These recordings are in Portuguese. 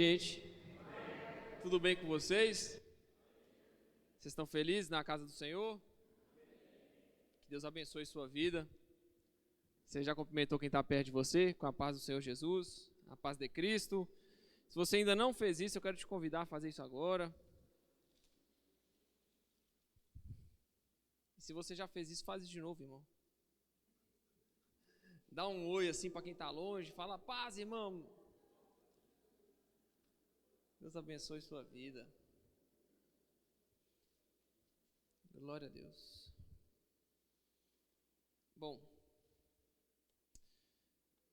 Gente, tudo bem com vocês? Vocês estão felizes na casa do Senhor? Que Deus abençoe sua vida. Você já cumprimentou quem está perto de você com a paz do Senhor Jesus, a paz de Cristo? Se você ainda não fez isso, eu quero te convidar a fazer isso agora. E se você já fez isso, faz isso de novo, irmão. Dá um oi assim para quem está longe, fala paz, irmão. Deus abençoe sua vida. Glória a Deus. Bom,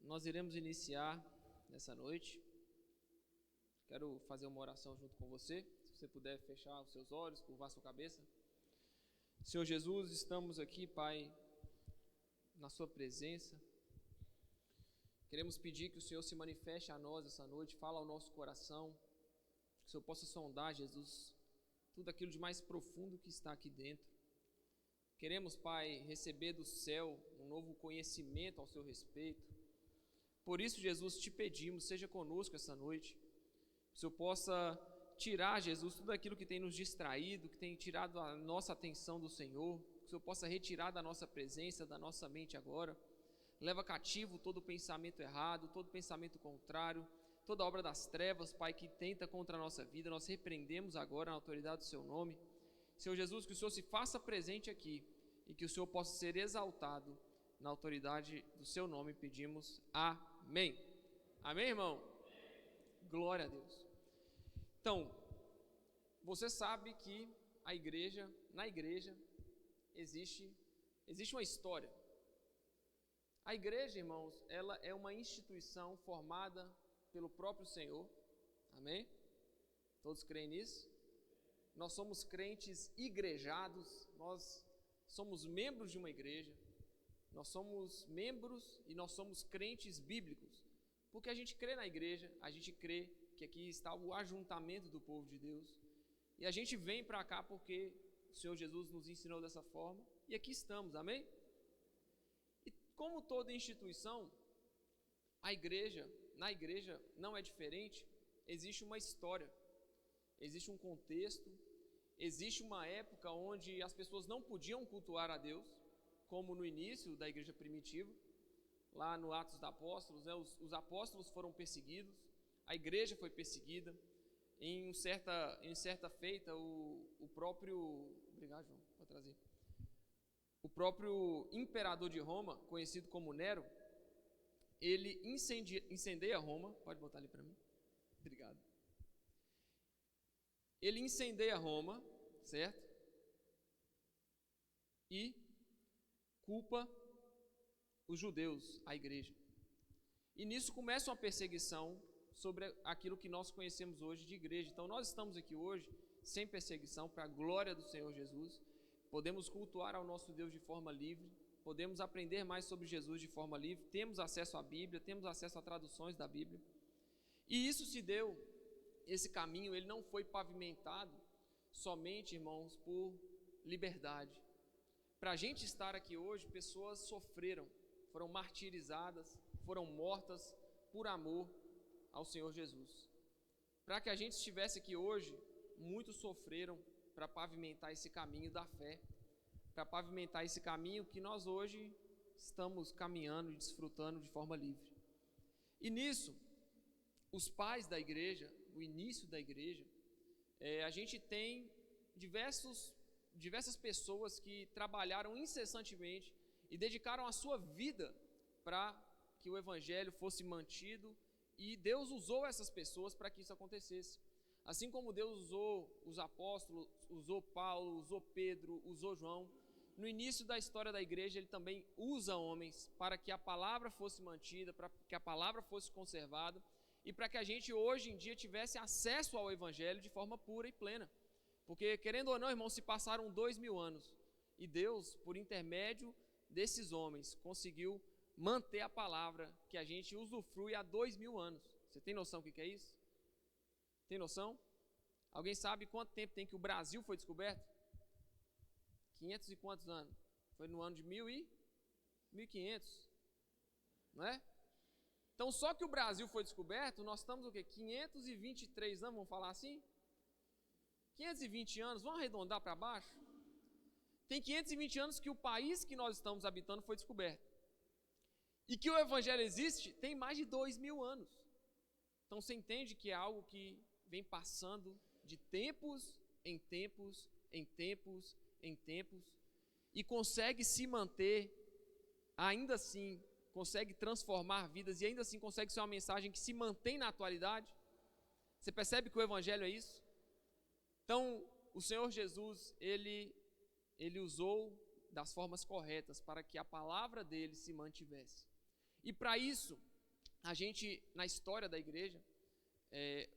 nós iremos iniciar nessa noite. Quero fazer uma oração junto com você. Se você puder fechar os seus olhos, curvar sua cabeça. Senhor Jesus, estamos aqui, Pai, na sua presença. Queremos pedir que o Senhor se manifeste a nós essa noite, fala ao nosso coração. Que o Senhor possa sondar, Jesus, tudo aquilo de mais profundo que está aqui dentro. Queremos, Pai, receber do céu um novo conhecimento ao seu respeito. Por isso, Jesus, te pedimos, seja conosco essa noite. Que o Senhor possa tirar, Jesus, tudo aquilo que tem nos distraído, que tem tirado a nossa atenção do Senhor. Que o Senhor possa retirar da nossa presença, da nossa mente agora. Leva cativo todo pensamento errado, todo pensamento contrário, toda obra das trevas, Pai, que tenta contra a nossa vida, nós repreendemos agora na autoridade do Seu nome. Senhor Jesus, que o Senhor se faça presente aqui e que o Senhor possa ser exaltado na autoridade do Seu nome, pedimos amém. Amém, irmão? Glória a Deus. Então, você sabe que na igreja existe uma história. A igreja, irmãos, ela é uma instituição formada pelo próprio Senhor, amém? Todos creem nisso? Nós somos crentes igrejados, nós somos membros de uma igreja, nós somos membros e nós somos crentes bíblicos, porque a gente crê na igreja, a gente crê que aqui está o ajuntamento do povo de Deus, e a gente vem para cá porque o Senhor Jesus nos ensinou dessa forma, e aqui estamos, amém? E como toda instituição, na igreja não é diferente, existe uma história, existe um contexto, existe uma época onde as pessoas não podiam cultuar a Deus, como no início da igreja primitiva, lá no Atos dos Apóstolos, né, os apóstolos foram perseguidos, a igreja foi perseguida, em certa feita, o próprio, obrigado João, vou trazer, o próprio imperador de Roma, conhecido como Nero, ele incendeia Roma, pode botar ali para mim, obrigado. Ele incendeia Roma, certo? E culpa os judeus, a igreja. E nisso começa uma perseguição sobre aquilo que nós conhecemos hoje de igreja. Então nós estamos aqui hoje sem perseguição, para a glória do Senhor Jesus. Podemos cultuar ao nosso Deus de forma livre. Podemos aprender mais sobre Jesus de forma livre, temos acesso à Bíblia, temos acesso a traduções da Bíblia. E isso se deu, esse caminho, ele não foi pavimentado somente, irmãos, por liberdade. Para a gente estar aqui hoje, pessoas sofreram, foram martirizadas, foram mortas por amor ao Senhor Jesus. Para que a gente estivesse aqui hoje, muitos sofreram para pavimentar esse caminho da fé, para pavimentar esse caminho que nós hoje estamos caminhando e desfrutando de forma livre. E nisso, os pais da igreja, o início da igreja, a gente tem diversas pessoas que trabalharam incessantemente e dedicaram a sua vida para que o evangelho fosse mantido, e Deus usou essas pessoas para que isso acontecesse. Assim como Deus usou os apóstolos, usou Paulo, usou Pedro, usou João, no início da história da igreja, ele também usa homens para que a palavra fosse mantida, para que a palavra fosse conservada e para que a gente hoje em dia tivesse acesso ao evangelho de forma pura e plena. Porque, querendo ou não, irmãos, se passaram 2000 anos e Deus, por intermédio desses homens, conseguiu manter a palavra que a gente usufrui há 2000 anos. Você tem noção do que é isso? Tem noção? Alguém sabe quanto tempo tem que o Brasil foi descoberto? 500 e quantos anos? Foi no ano de 1500, não é? Então, só que o Brasil foi descoberto, nós estamos o quê? 523 anos, vamos falar assim? 520 anos, vamos arredondar para baixo? Tem 520 anos que o país que nós estamos habitando foi descoberto. E que o Evangelho existe tem mais de 2000 anos. Então você entende que é algo que vem passando de tempos em tempos, em tempos, em tempos, e consegue se manter, ainda assim, consegue transformar vidas, e ainda assim consegue ser uma mensagem que se mantém na atualidade. Você percebe que o Evangelho é isso? Então, o Senhor Jesus, ele usou das formas corretas para que a palavra dele se mantivesse. E para isso, a gente, na história da igreja,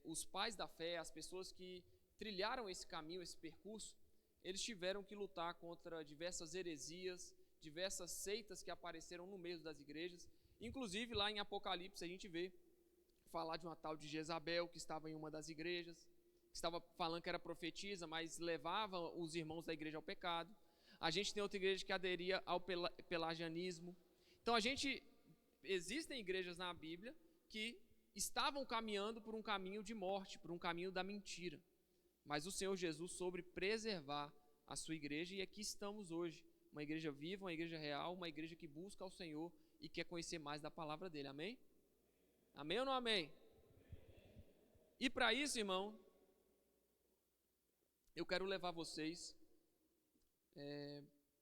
os pais da fé, as pessoas que trilharam esse caminho, esse percurso, eles tiveram que lutar contra diversas heresias, diversas seitas que apareceram no meio das igrejas. Inclusive, lá em Apocalipse, a gente vê falar de uma tal de Jezabel, que estava em uma das igrejas, que estava falando que era profetisa, mas levava os irmãos da igreja ao pecado. A gente tem outra igreja que aderia ao pelagianismo. Então, existem igrejas na Bíblia que estavam caminhando por um caminho de morte, por um caminho da mentira. Mas o Senhor Jesus soube preservar a sua igreja, e aqui estamos hoje. Uma igreja viva, uma igreja real, uma igreja que busca ao Senhor e quer conhecer mais da palavra dele. Amém? Amém ou não amém? E para isso, irmão, eu quero levar vocês,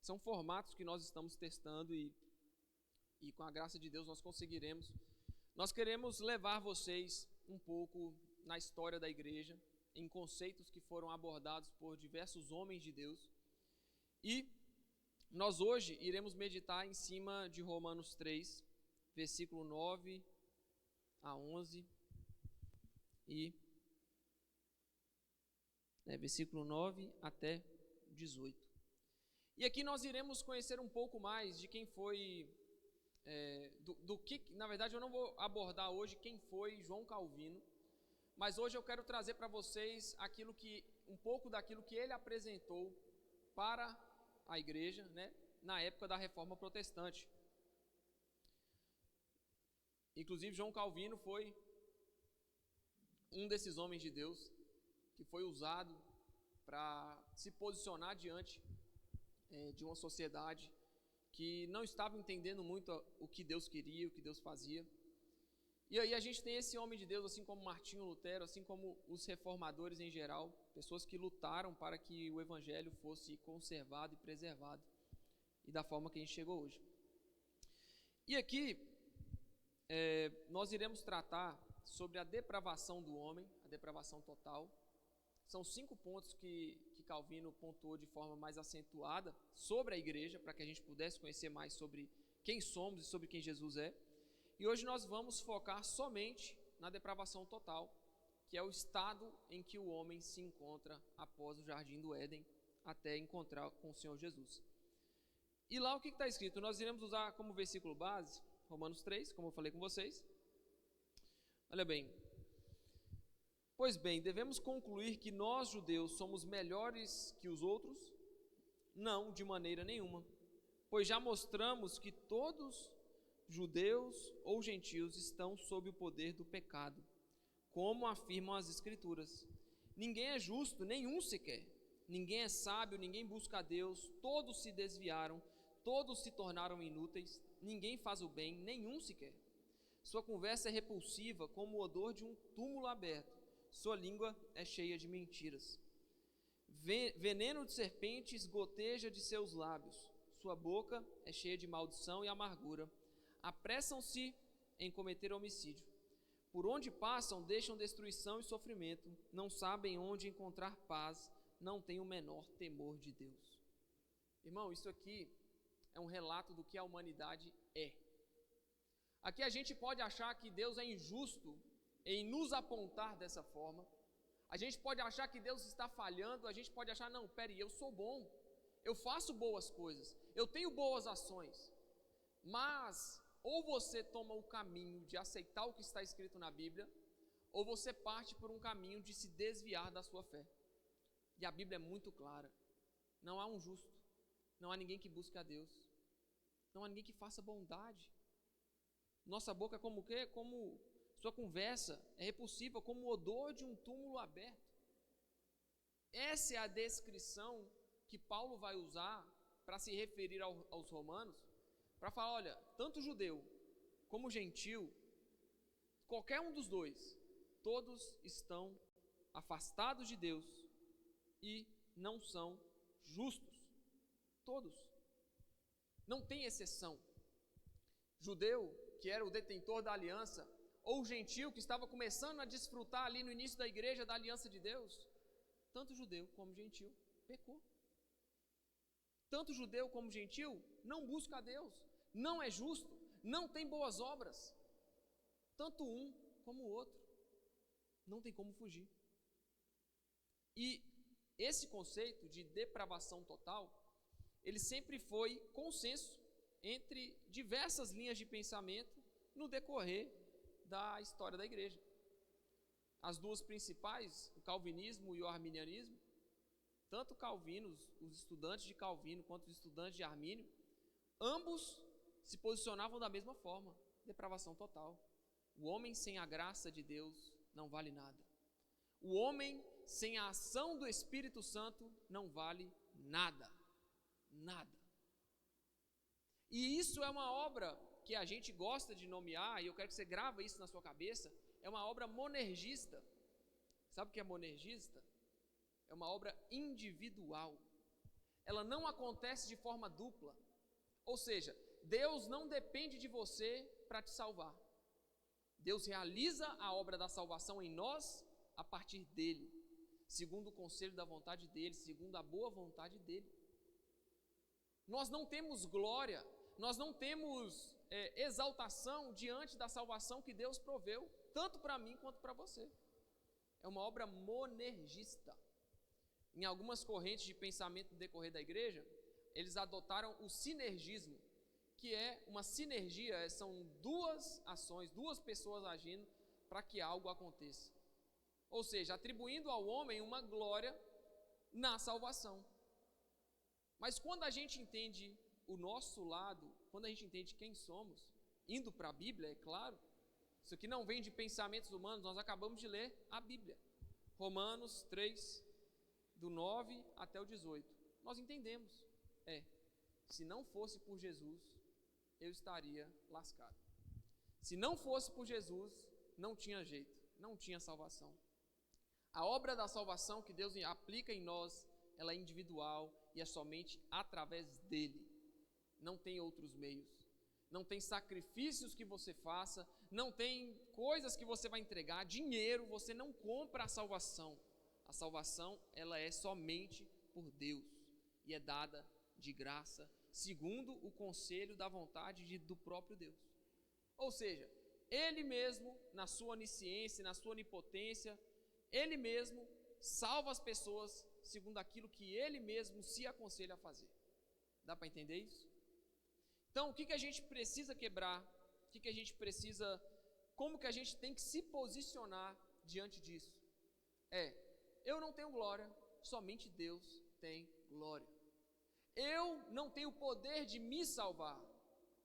são formatos que nós estamos testando e com a graça de Deus nós conseguiremos. Nós queremos levar vocês um pouco na história da igreja, em conceitos que foram abordados por diversos homens de Deus. E nós hoje iremos meditar em cima de Romanos 3, versículo 9 a 11 e versículo 9 até 18. E aqui nós iremos conhecer um pouco mais de quem foi, do que, na verdade eu não vou abordar hoje quem foi João Calvino, mas hoje eu quero trazer para vocês um pouco daquilo que ele apresentou para a igreja, na época da Reforma Protestante. Inclusive João Calvino foi um desses homens de Deus que foi usado para se posicionar diante de uma sociedade que não estava entendendo muito o que Deus queria, o que Deus fazia. E aí a gente tem esse homem de Deus, assim como Martinho Lutero, assim como os reformadores em geral, pessoas que lutaram para que o Evangelho fosse conservado e preservado, e da forma que a gente chegou hoje. E aqui nós iremos tratar sobre a depravação do homem, a depravação total. São 5 pontos que Calvino pontuou de forma mais acentuada sobre a igreja, para que a gente pudesse conhecer mais sobre quem somos e sobre quem Jesus é. E hoje nós vamos focar somente na depravação total, que é o estado em que o homem se encontra após o jardim do Éden, até encontrar com o Senhor Jesus. E lá o que está escrito? Nós iremos usar como versículo base Romanos 3, como eu falei com vocês. Olha bem. Pois bem, devemos concluir que nós, judeus, somos melhores que os outros? Não, de maneira nenhuma. Pois já mostramos que todos, judeus ou gentios, estão sob o poder do pecado, como afirmam as Escrituras. Ninguém é justo, nenhum sequer. Ninguém é sábio, ninguém busca a Deus. Todos se desviaram, todos se tornaram inúteis. Ninguém faz o bem, nenhum sequer. Sua conversa é repulsiva, como o odor de um túmulo aberto. Sua língua é cheia de mentiras. Veneno de serpentes goteja de seus lábios. Sua boca é cheia de maldição e amargura. Apressam-se em cometer homicídio. Por onde passam, deixam destruição e sofrimento. Não sabem onde encontrar paz. Não têm o menor temor de Deus. Irmão, isso aqui é um relato do que a humanidade é. Aqui a gente pode achar que Deus é injusto em nos apontar dessa forma. A gente pode achar que Deus está falhando. A gente pode achar, não, peraí, eu sou bom, eu faço boas coisas, eu tenho boas ações. Mas ou você toma o caminho de aceitar o que está escrito na Bíblia, ou você parte por um caminho de se desviar da sua fé. E a Bíblia é muito clara. Não há um justo, não há ninguém que busque a Deus, não há ninguém que faça bondade. Nossa boca é como o quê? Como sua conversa é repulsiva, como o odor de um túmulo aberto. Essa é a descrição que Paulo vai usar para se referir aos romanos, para falar, olha, tanto judeu como gentil, qualquer um dos dois, todos estão afastados de Deus e não são justos. Todos. Não tem exceção. Judeu, que era o detentor da aliança, ou gentil, que estava começando a desfrutar ali no início da igreja da aliança de Deus, tanto judeu como gentil pecou. Tanto judeu como gentil não busca a Deus, não é justo, não tem boas obras. Tanto um como o outro. Não tem como fugir. E esse conceito de depravação total, ele sempre foi consenso entre diversas linhas de pensamento no decorrer da história da igreja. As duas principais, o calvinismo e o arminianismo, tanto Calvinos, os estudantes de Calvino, quanto os estudantes de Armínio, ambos se posicionavam da mesma forma, depravação total. O homem sem a graça de Deus não vale nada. O homem sem a ação do Espírito Santo não vale nada. Nada. E isso é uma obra que a gente gosta de nomear, e eu quero que você grave isso na sua cabeça, é uma obra monergista. Sabe o que é monergista? É uma obra individual. Ela não acontece de forma dupla. Ou seja, Deus não depende de você para te salvar. Deus realiza a obra da salvação em nós a partir dele, segundo o conselho da vontade dele, segundo a boa vontade dele. Nós não temos glória, nós não temos exaltação diante da salvação que Deus proveu, tanto para mim quanto para você. É uma obra monergista. Em algumas correntes de pensamento no decorrer da igreja, eles adotaram o sinergismo, que é uma sinergia, são duas ações, duas pessoas agindo para que algo aconteça. Ou seja, atribuindo ao homem uma glória na salvação. Mas quando a gente entende o nosso lado, quando a gente entende quem somos, indo para a Bíblia, é claro, isso aqui não vem de pensamentos humanos, nós acabamos de ler a Bíblia. Romanos 3, do 9 até o 18. Nós entendemos, se não fosse por Jesus, eu estaria lascado. Se não fosse por Jesus, não tinha jeito, não tinha salvação. A obra da salvação que Deus aplica em nós, ela é individual e é somente através dele. Não tem outros meios. Não tem sacrifícios que você faça, não tem coisas que você vai entregar, dinheiro, você não compra a salvação. A salvação, ela é somente por Deus e é dada de graça, segundo o conselho da vontade do próprio Deus. Ou seja, ele mesmo, na sua onisciência, na sua onipotência, ele mesmo salva as pessoas segundo aquilo que ele mesmo se aconselha a fazer. Dá para entender isso? Então, o que a gente precisa quebrar? O que a gente precisa, como que a gente tem que se posicionar diante disso? Eu não tenho glória, somente Deus tem glória. Eu não tenho poder de me salvar,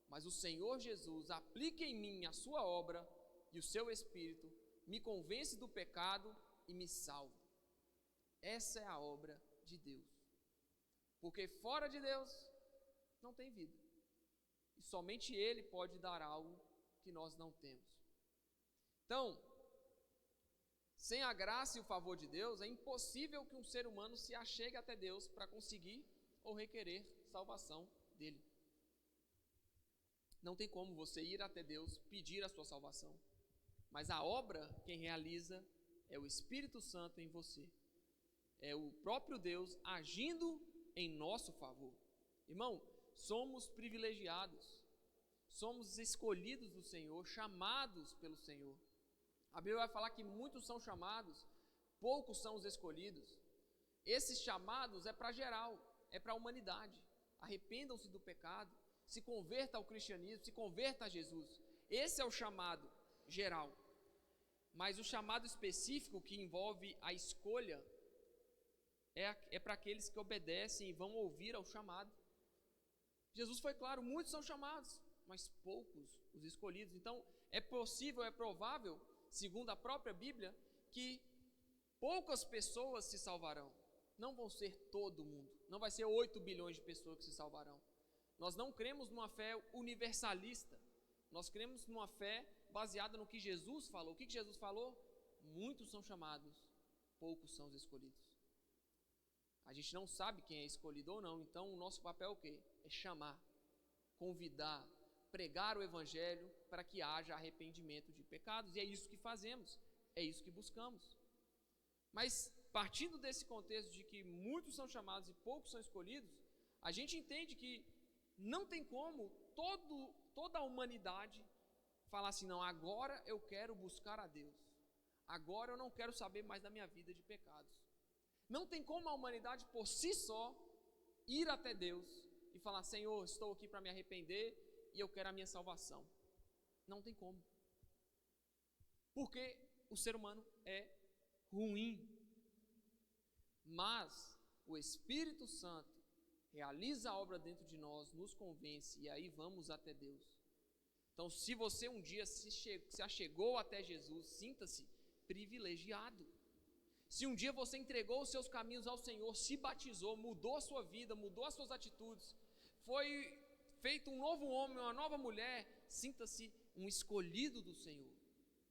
mas o Senhor Jesus aplica em mim a sua obra e o seu Espírito me convence do pecado e me salva. Essa é a obra de Deus. Porque fora de Deus não tem vida. E somente Ele pode dar algo que nós não temos. Então, sem a graça e o favor de Deus, é impossível que um ser humano se achegue até Deus para conseguir ou requerer salvação dele. Não tem como você ir até Deus, pedir a sua salvação. Mas a obra, quem realiza, é o Espírito Santo em você. É o próprio Deus agindo em nosso favor. Irmão, somos privilegiados. Somos escolhidos do Senhor, chamados pelo Senhor. A Bíblia vai falar que muitos são chamados, poucos são os escolhidos. Esses chamados é para geral, é para a humanidade. Arrependam-se do pecado, se converta ao cristianismo, se converta a Jesus. Esse é o chamado geral. Mas o chamado específico que envolve a escolha é para aqueles que obedecem e vão ouvir ao chamado. Jesus foi claro, muitos são chamados, mas poucos os escolhidos. Então, é possível, é provável, segundo a própria Bíblia, que poucas pessoas se salvarão. Não vão ser todo mundo. Não vai ser 8 bilhões de pessoas que se salvarão. Nós não cremos numa fé universalista. Nós cremos numa fé baseada no que Jesus falou. O que Jesus falou? Muitos são chamados, poucos são os escolhidos. A gente não sabe quem é escolhido ou não, então o nosso papel é o quê? É chamar, convidar, pregar o evangelho para que haja arrependimento de pecados, e é isso que fazemos, é isso que buscamos. Mas partindo desse contexto de que muitos são chamados e poucos são escolhidos, a gente entende que não tem como toda a humanidade falar assim, não, agora eu quero buscar a Deus, agora eu não quero saber mais da minha vida de pecados. Não tem como a humanidade por si só ir até Deus e falar, Senhor, estou aqui para me arrepender e eu quero a minha salvação. Não tem como. Porque o ser humano é ruim. Mas o Espírito Santo realiza a obra dentro de nós, nos convence e aí vamos até Deus. Então, se você um dia se achegou até Jesus, sinta-se privilegiado. Se um dia você entregou os seus caminhos ao Senhor, se batizou, mudou a sua vida, mudou as suas atitudes, foi feito um novo homem, uma nova mulher, sinta-se um escolhido do Senhor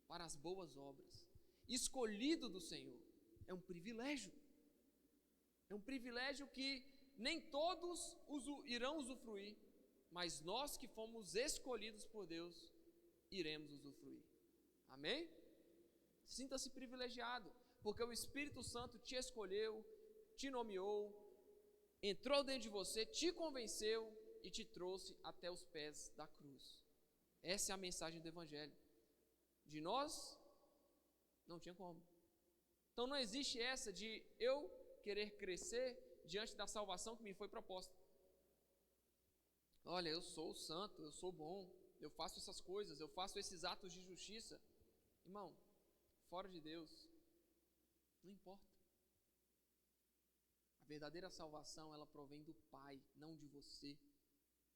para as boas obras. Escolhido do Senhor é um privilégio. É um privilégio que nem todos irão usufruir, mas nós que fomos escolhidos por Deus, iremos usufruir. Amém? Sinta-se privilegiado, porque o Espírito Santo te escolheu, te nomeou, entrou dentro de você, te convenceu e te trouxe até os pés da cruz. Essa é a mensagem do Evangelho. De nós, não tinha como. Então não existe essa de eu querer crescer diante da salvação que me foi proposta. Olha, eu sou santo, eu sou bom, eu faço essas coisas, eu faço esses atos de justiça. Irmão, fora de Deus, não importa. A verdadeira salvação, ela provém do Pai, não de você.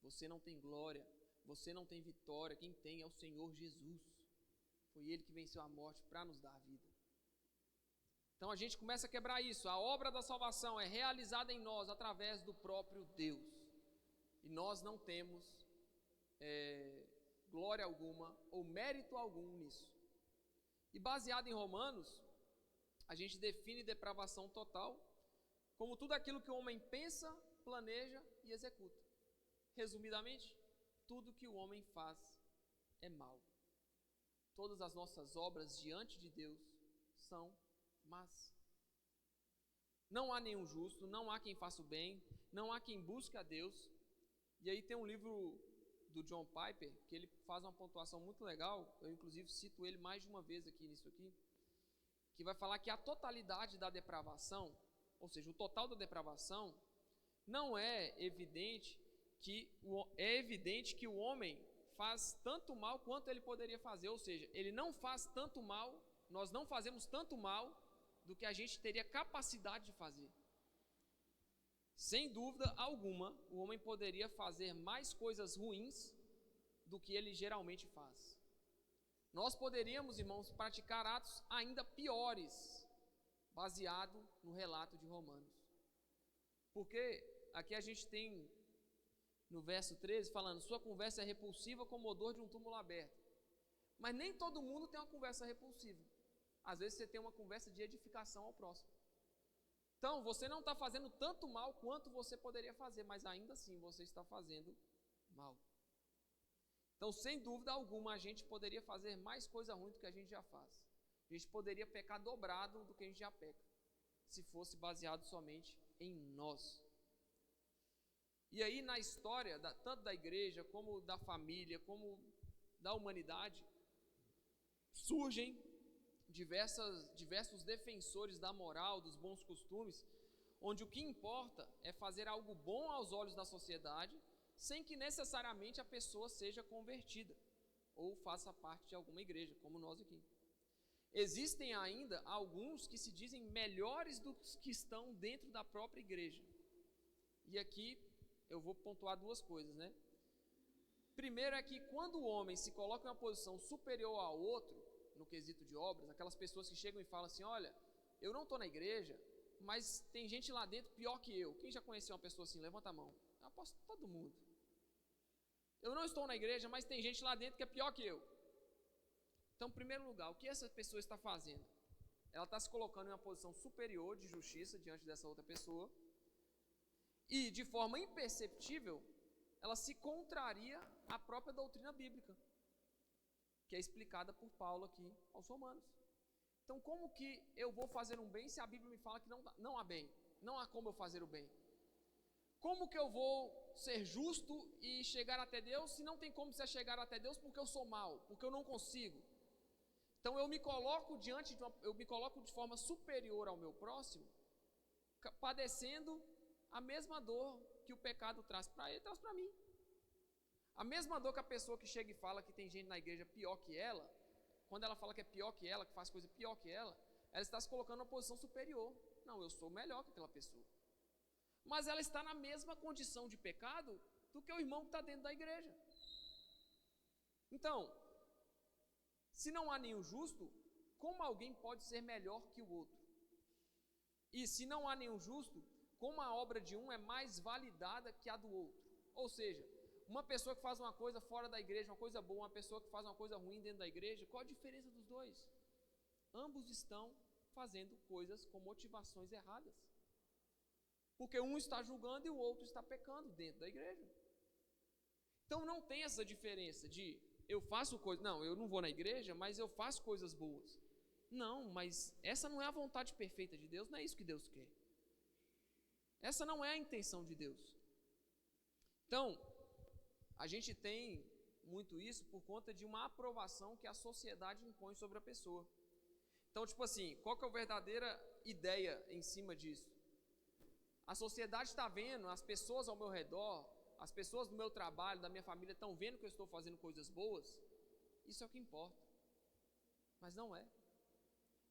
Você não tem glória, você não tem vitória, quem tem é o Senhor Jesus. Foi Ele que venceu a morte para nos dar a vida. Então a gente começa a quebrar isso. A obra da salvação é realizada em nós através do próprio Deus. E nós não temos glória alguma ou mérito algum nisso. E baseado em Romanos, a gente define depravação total como tudo aquilo que o homem pensa, planeja e executa. Resumidamente, tudo que o homem faz é mal. Todas as nossas obras diante de Deus são más. Não há nenhum justo, não há quem faça o bem, não há quem busque a Deus. E aí tem um livro do John Piper, que ele faz uma pontuação muito legal, eu inclusive cito ele mais de uma vez aqui nisso aqui, que vai falar que a totalidade da depravação, ou seja, o total da depravação, não é evidente que o homem faz tanto mal quanto ele poderia fazer, ou seja, ele não faz tanto mal, nós não fazemos tanto mal do que a gente teria capacidade de fazer. Sem dúvida alguma, o homem poderia fazer mais coisas ruins do que ele geralmente faz. Nós poderíamos, irmãos, praticar atos ainda piores, baseado no relato de Romanos. Porque aqui a gente tem, no verso 13, falando, sua conversa é repulsiva como o odor de um túmulo aberto. Mas nem todo mundo tem uma conversa repulsiva. Às vezes você tem uma conversa de edificação ao próximo. Então, você não está fazendo tanto mal quanto você poderia fazer, mas ainda assim você está fazendo mal. Então, sem dúvida alguma, a gente poderia fazer mais coisa ruim do que a gente já faz. A gente poderia pecar dobrado do que a gente já peca, se fosse baseado somente em nós. E aí, na história, tanto da igreja, como da família, como da humanidade, surgem diversos defensores da moral, dos bons costumes, onde o que importa é fazer algo bom aos olhos da sociedade, sem que necessariamente a pessoa seja convertida ou faça parte de alguma igreja, como nós aqui. Existem ainda alguns que se dizem melhores do que estão dentro da própria igreja. E aqui eu vou pontuar duas coisas, né? Primeiro é que quando o homem se coloca em uma posição superior ao outro, no quesito de obras, aquelas pessoas que chegam e falam assim, olha, eu não estou na igreja, mas tem gente lá dentro pior que eu. Quem já conheceu uma pessoa assim? Levanta a mão. Eu aposto todo mundo. Eu não estou na igreja, mas tem gente lá dentro que é pior que eu. Então, em primeiro lugar, o que essa pessoa está fazendo? Ela está se colocando em uma posição superior de justiça diante dessa outra pessoa. E, de forma imperceptível, ela se contraria à própria doutrina bíblica, que é explicada por Paulo aqui aos Romanos. Então, como que eu vou fazer um bem se a Bíblia me fala que não há bem? Não há como eu fazer o bem. Como que eu vou ser justo e chegar até Deus se não tem como você chegar até Deus porque eu sou mau, porque eu não consigo? Então, eu me coloco de forma superior ao meu próximo, padecendo a mesma dor que o pecado traz para ele, traz para mim. A mesma dor que a pessoa que chega e fala que tem gente na igreja pior que ela, quando ela fala que é pior que ela, que faz coisa pior que ela está se colocando numa posição superior. Não, eu sou melhor que aquela pessoa. Mas ela está na mesma condição de pecado do que o irmão que está dentro da igreja. Então, se não há nenhum justo, como alguém pode ser melhor que o outro? E se não há nenhum justo, como a obra de um é mais validada que a do outro? Ou seja, uma pessoa que faz uma coisa fora da igreja, uma coisa boa, uma pessoa que faz uma coisa ruim dentro da igreja, qual a diferença dos dois? Ambos estão fazendo coisas com motivações erradas. Porque um está julgando e o outro está pecando dentro da igreja. Então não tem essa diferença de eu faço coisas, não, eu não vou na igreja, mas eu faço coisas boas. Não, mas essa não é a vontade perfeita de Deus, não é isso que Deus quer. Essa não é a intenção de Deus. Então, a gente tem muito isso por conta de uma aprovação que a sociedade impõe sobre a pessoa. Então, tipo assim, qual que é a verdadeira ideia em cima disso? A sociedade está vendo, as pessoas ao meu redor, as pessoas do meu trabalho, da minha família, estão vendo que eu estou fazendo coisas boas. Isso é o que importa. Mas não é.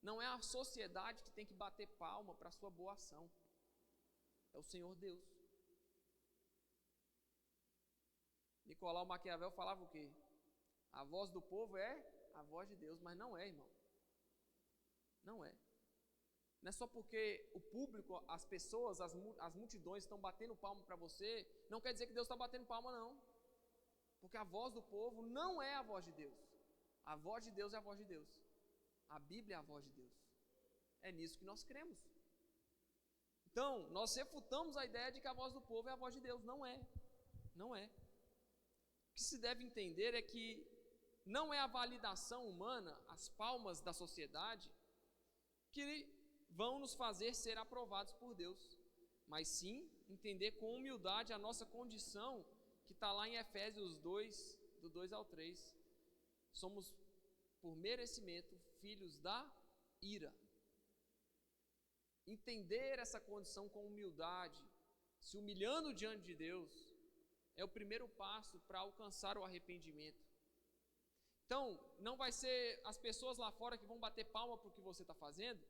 Não é a sociedade que tem que bater palma para a sua boa ação. É o Senhor Deus. Nicolau Maquiavel falava o quê? A voz do povo é a voz de Deus, mas não é, irmão. Não é. Não é só porque o público, as pessoas, as multidões estão batendo palma para você, não quer dizer que Deus está batendo palma, não. Porque a voz do povo não é a voz de Deus. A voz de Deus é a voz de Deus. A Bíblia é a voz de Deus. É nisso que nós cremos. Então, nós refutamos a ideia de que a voz do povo é a voz de Deus. Não é. Não é. O que se deve entender é que não é a validação humana, as palmas da sociedade, que vão nos fazer ser aprovados por Deus, mas sim entender com humildade a nossa condição, que está lá em Efésios 2, do 2 ao 3. Somos, por merecimento, filhos da ira. Entender essa condição com humildade, se humilhando diante de Deus, é o primeiro passo para alcançar o arrependimento. Então, não vai ser as pessoas lá fora que vão bater palma para o que você está fazendo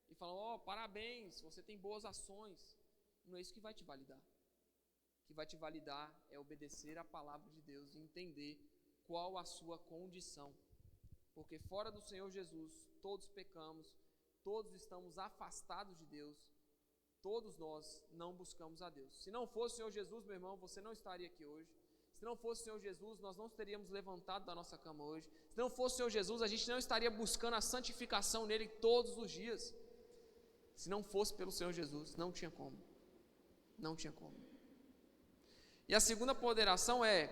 e falam, parabéns, você tem boas ações. Não é isso que vai te validar. O que vai te validar é obedecer a palavra de Deus e entender qual a sua condição. Porque fora do Senhor Jesus, todos pecamos, todos estamos afastados de Deus, todos nós não buscamos a Deus. Se não fosse o Senhor Jesus, meu irmão, você não estaria aqui hoje. Se não fosse o Senhor Jesus, nós não teríamos levantado da nossa cama hoje. Se não fosse o Senhor Jesus, a gente não estaria buscando a santificação nele todos os dias. Se não fosse pelo Senhor Jesus, não tinha como. Não tinha como. E a segunda ponderação é,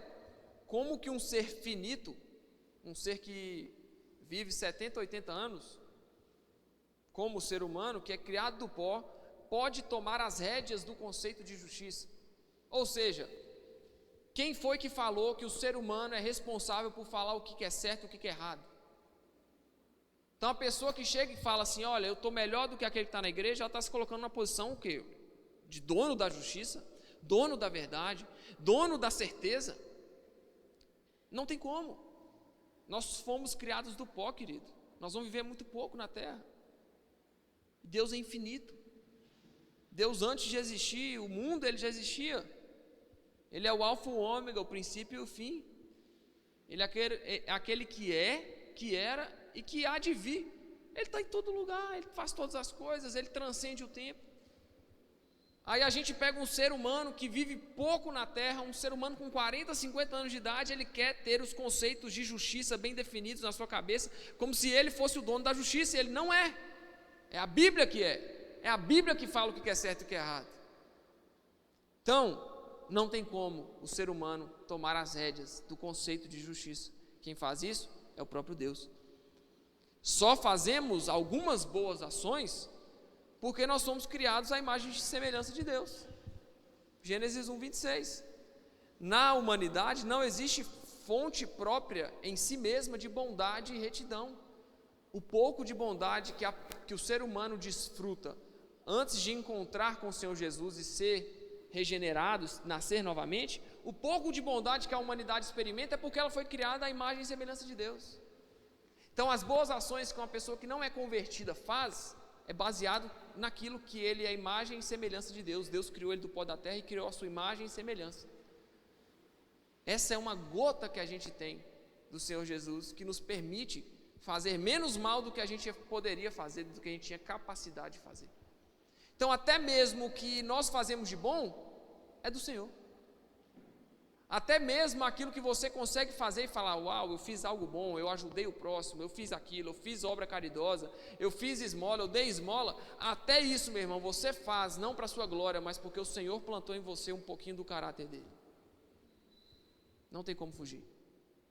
como que um ser finito, um ser que vive 70, 80 anos, como o ser humano, que é criado do pó, pode tomar as rédeas do conceito de justiça. Ou seja, quem foi que falou que o ser humano é responsável por falar o que é certo e o que é errado? Então a pessoa que chega e fala assim, olha, eu estou melhor do que aquele que está na igreja, ela está se colocando numa posição o quê? De dono da justiça, dono da verdade, dono da certeza. Não tem como. Nós fomos criados do pó, querido. Nós vamos viver muito pouco na terra. Deus é infinito. Deus, antes de existir o mundo, ele já existia. Ele é o alfa e o ômega, o princípio e o fim. Ele é aquele que é, que era e que há de vir. Ele está em todo lugar, ele faz todas as coisas, ele transcende o tempo. Aí a gente pega um ser humano que vive pouco na terra, um ser humano com 40, 50 anos de idade, ele quer ter os conceitos de justiça bem definidos na sua cabeça, como se ele fosse o dono da justiça, e ele não é. É a Bíblia que é. É a Bíblia que fala o que é certo e o que é errado. Então, não tem como o ser humano tomar as rédeas do conceito de justiça. Quem faz isso é o próprio Deus. Só fazemos algumas boas ações porque nós somos criados à imagem e semelhança de Deus. Gênesis 1, 26. Na humanidade não existe fonte própria em si mesma de bondade e retidão. O pouco de bondade que o ser humano desfruta antes de encontrar com o Senhor Jesus e ser regenerado, nascer novamente, o pouco de bondade que a humanidade experimenta é porque ela foi criada à imagem e semelhança de Deus. Então, as boas ações que uma pessoa que não é convertida faz, é baseado naquilo que ele é a imagem e semelhança de Deus. Deus criou ele do pó da terra e criou a sua imagem e semelhança. Essa é uma gota que a gente tem do Senhor Jesus, que nos permite fazer menos mal do que a gente poderia fazer, do que a gente tinha capacidade de fazer. Então, até mesmo o que nós fazemos de bom é do Senhor. Até mesmo aquilo que você consegue fazer e falar: uau, eu fiz algo bom, eu ajudei o próximo, eu fiz aquilo, eu fiz obra caridosa, eu fiz esmola, eu dei esmola. Até isso, meu irmão, você faz não para a sua glória, mas porque o Senhor plantou em você um pouquinho do caráter dele. Não tem como fugir.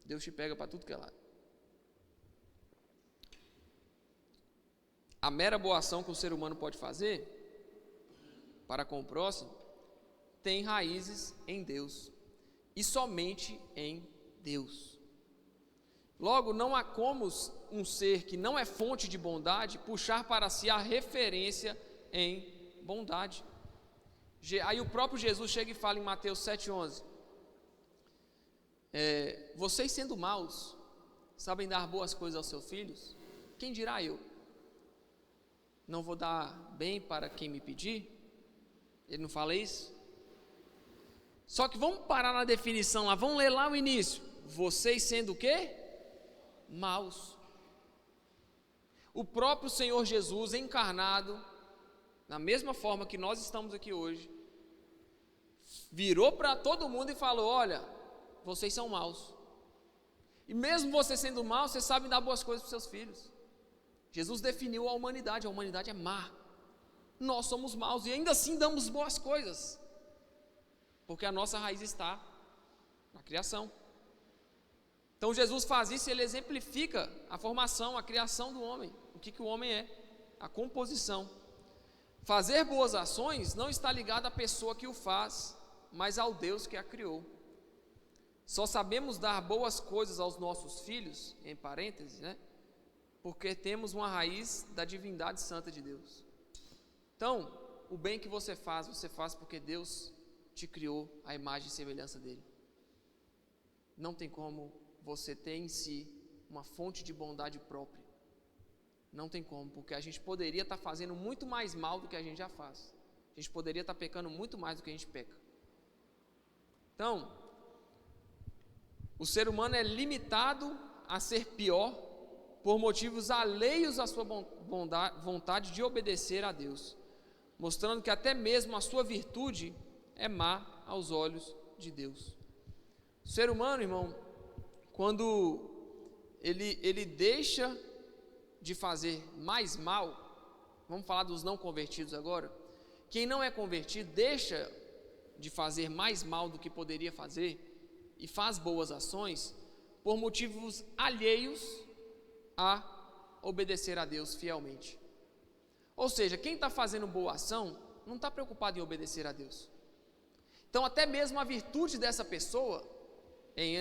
Deus te pega para tudo que é lado. A mera boa ação que o ser humano pode fazer para com o próximo tem raízes em Deus. E somente em Deus. Logo, não há como um ser que não é fonte de bondade puxar para si a referência em bondade. Aí o próprio Jesus chega e fala em Mateus 7,11: vocês sendo maus, sabem dar boas coisas aos seus filhos? Quem dirá eu? Não vou dar bem para quem me pedir? Ele não fala isso? Só que vamos parar na definição lá, vamos ler lá o início. Vocês sendo o quê? Maus. O próprio Senhor Jesus encarnado, na mesma forma que nós estamos aqui hoje, virou para todo mundo e falou: olha, vocês são maus. E mesmo você sendo mau, você sabe dar boas coisas para os seus filhos. Jesus definiu a humanidade é má. Nós somos maus e ainda assim damos boas coisas. Porque a nossa raiz está na criação. Então Jesus faz isso e ele exemplifica a formação, a criação do homem. O que o homem é? A composição. Fazer boas ações não está ligado à pessoa que o faz, mas ao Deus que a criou. Só sabemos dar boas coisas aos nossos filhos, em parênteses, né? Porque temos uma raiz da divindade santa de Deus. Então, o bem que você faz porque Deus te criou a imagem e semelhança dele. Não tem como você ter em si uma fonte de bondade própria. Não tem como, porque a gente poderia estar fazendo muito mais mal do que a gente já faz. A gente poderia estar pecando muito mais do que a gente peca. Então, o ser humano é limitado a ser pior por motivos alheios à sua vontade de obedecer a Deus, mostrando que até mesmo a sua virtude é má aos olhos de Deus. O ser humano, irmão, quando ele deixa de fazer mais mal, vamos falar dos não convertidos agora. Quem não é convertido deixa de fazer mais mal do que poderia fazer e faz boas ações por motivos alheios a obedecer a Deus fielmente. Ou seja, quem está fazendo boa ação não está preocupado em obedecer a Deus. Então, até mesmo a virtude dessa pessoa,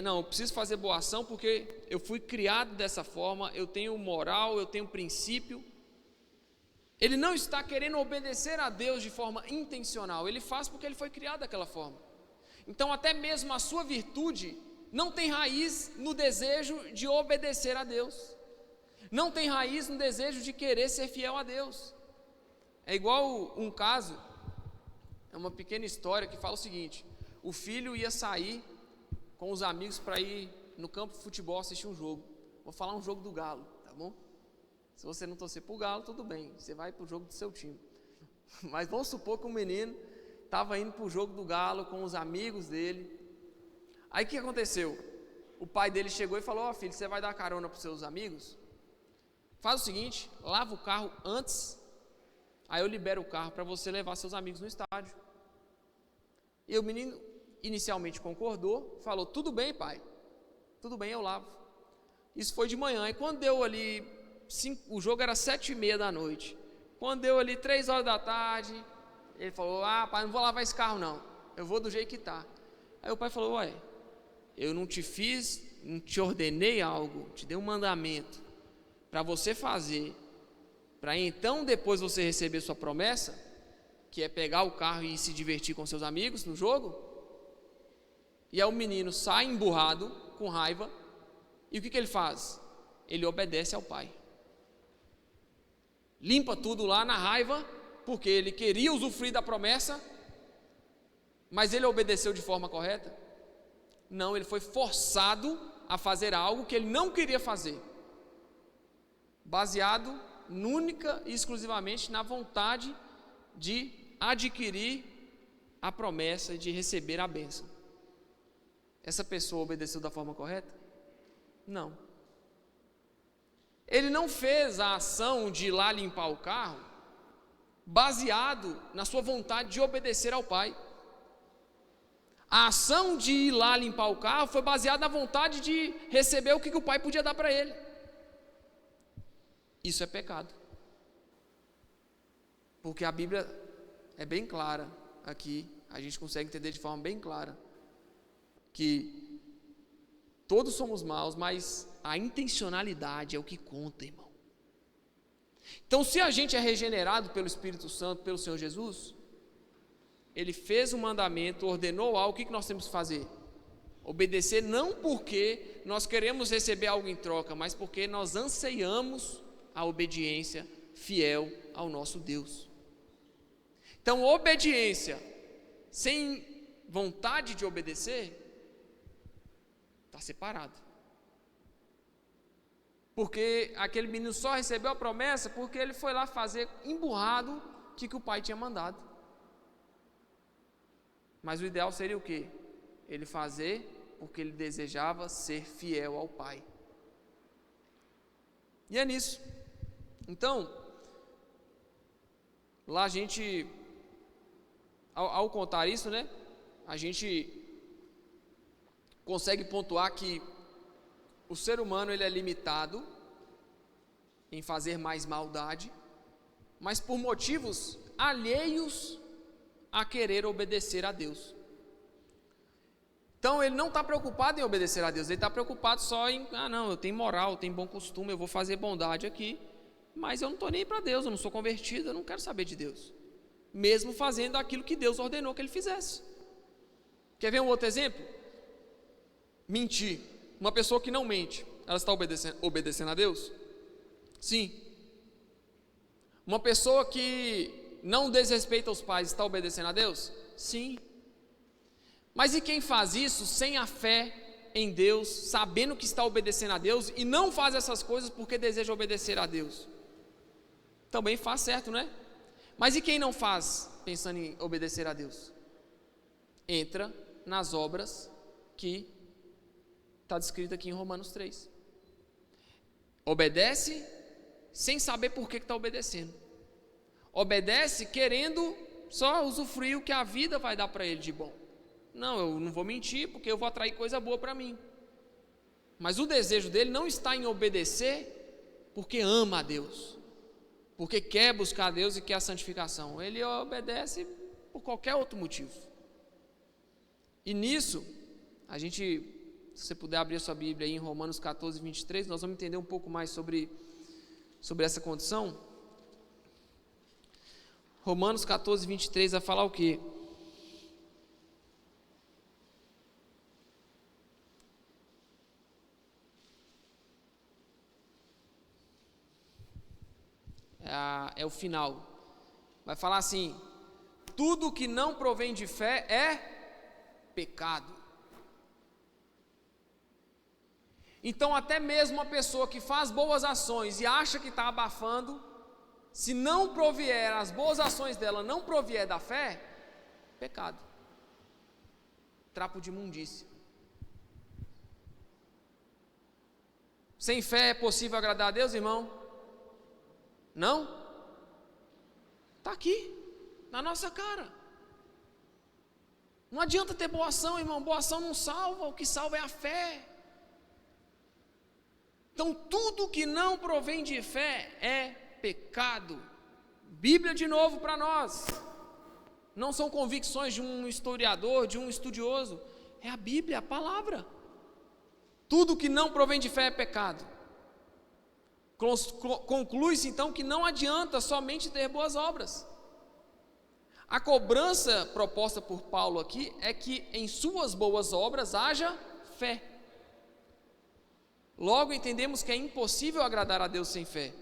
não, eu preciso fazer boa ação porque eu fui criado dessa forma, eu tenho moral, eu tenho princípio. Ele não está querendo obedecer a Deus de forma intencional, ele faz porque ele foi criado daquela forma. Então, até mesmo a sua virtude não tem raiz no desejo de obedecer a Deus, não tem raiz no desejo de querer ser fiel a Deus. É igual um caso. É uma pequena história que fala o seguinte: o filho ia sair com os amigos para ir no campo de futebol assistir um jogo. Vou falar um jogo do Galo, tá bom? Se você não torcer pro Galo, tudo bem, você vai pro jogo do seu time. Mas vamos supor que um menino estava indo pro jogo do Galo com os amigos dele. Aí o que aconteceu? O pai dele chegou e falou: ó, filho, você vai dar carona pros seus amigos? Faz o seguinte, lava o carro antes, aí eu libero o carro para você levar seus amigos no estádio. E o menino inicialmente concordou, falou: tudo bem, pai, tudo bem, eu lavo. Isso foi de manhã, e quando deu ali, o jogo era 7h30 da noite, quando deu ali 3 horas da tarde, ele falou: ah, pai, não vou lavar esse carro não, eu vou do jeito que está. Aí o pai falou: ué, eu não te ordenei algo, te dei um mandamento para você fazer, para então depois você receber sua promessa, que é pegar o carro e se divertir com seus amigos no jogo? E aí o menino sai emburrado, com raiva, e o que ele faz? Ele obedece ao pai. Limpa tudo lá na raiva, porque ele queria usufruir da promessa, mas ele obedeceu de forma correta? Não, ele foi forçado a fazer algo que ele não queria fazer, baseado única e exclusivamente na vontade de adquirir a promessa de receber a bênção. Essa pessoa obedeceu da forma correta? Não. Ele não fez a ação de ir lá limpar o carro baseado na sua vontade de obedecer ao pai. A ação de ir lá limpar o carro foi baseada na vontade de receber o que o pai podia dar para ele. Isso é pecado. Porque a Bíblia é bem clara aqui, a gente consegue entender de forma bem clara que todos somos maus, mas a intencionalidade é o que conta, irmão. Então, se a gente é regenerado pelo Espírito Santo, pelo Senhor Jesus, Ele fez um mandamento, ordenou algo, o que nós temos que fazer? Obedecer, não porque nós queremos receber algo em troca, mas porque nós anseiamos a obediência fiel ao nosso Deus. Então, obediência sem vontade de obedecer está separado. Porque aquele menino só recebeu a promessa porque ele foi lá fazer emburrado o que o pai tinha mandado. Mas o ideal seria o quê? Ele fazer porque ele desejava ser fiel ao pai. E é nisso. Então, lá a gente, ao contar isso, né, a gente consegue pontuar que o ser humano ele é limitado em fazer mais maldade, mas por motivos alheios a querer obedecer a Deus. Então ele não está preocupado em obedecer a Deus, ele está preocupado só em, não, eu tenho moral, eu tenho bom costume, eu vou fazer bondade aqui, mas eu não estou nem para Deus, eu não sou convertido, eu não quero saber de Deus, mesmo fazendo aquilo que Deus ordenou que ele fizesse. Quer ver um outro exemplo? Mentir. Uma pessoa que não mente, ela está obedecendo a Deus? Sim. Uma pessoa que não desrespeita os pais, está obedecendo a Deus? Sim. Mas e quem faz isso sem a fé em Deus, sabendo que está obedecendo a Deus e não faz essas coisas porque deseja obedecer a Deus? Também faz certo, né? Mas e quem não faz pensando em obedecer a Deus? Entra nas obras que está descrito aqui em Romanos 3. Obedece sem saber por que está obedecendo. Obedece querendo só usufruir o que a vida vai dar para ele de bom. Não, eu não vou mentir porque eu vou atrair coisa boa para mim. Mas o desejo dele não está em obedecer porque ama a Deus, porque quer buscar a Deus e quer a santificação. Ele obedece por qualquer outro motivo. E nisso, a gente, se você puder abrir a sua Bíblia aí em Romanos 14, 23, nós vamos entender um pouco mais sobre essa condição. Romanos 14, 23 vai falar o quê? É o final. Vai falar assim: tudo que não provém de fé é pecado. Então até mesmo uma pessoa que faz boas ações e acha que está abafando, se não provier, as boas ações dela não provier da fé, pecado, trapo de imundícia. Sem fé é possível agradar a Deus, irmão? Não? Está aqui, na nossa cara. Não adianta ter boa ação, irmão, boa ação não salva, o que salva é a fé. Então tudo que não provém de fé é pecado. Bíblia de novo para nós. Não são convicções de um historiador, de um estudioso. É a Bíblia, a palavra. Tudo que não provém de fé é pecado. Conclui-se então que não adianta somente ter boas obras. A cobrança proposta por Paulo aqui é que em suas boas obras haja fé. Logo entendemos que é impossível agradar a Deus sem fé.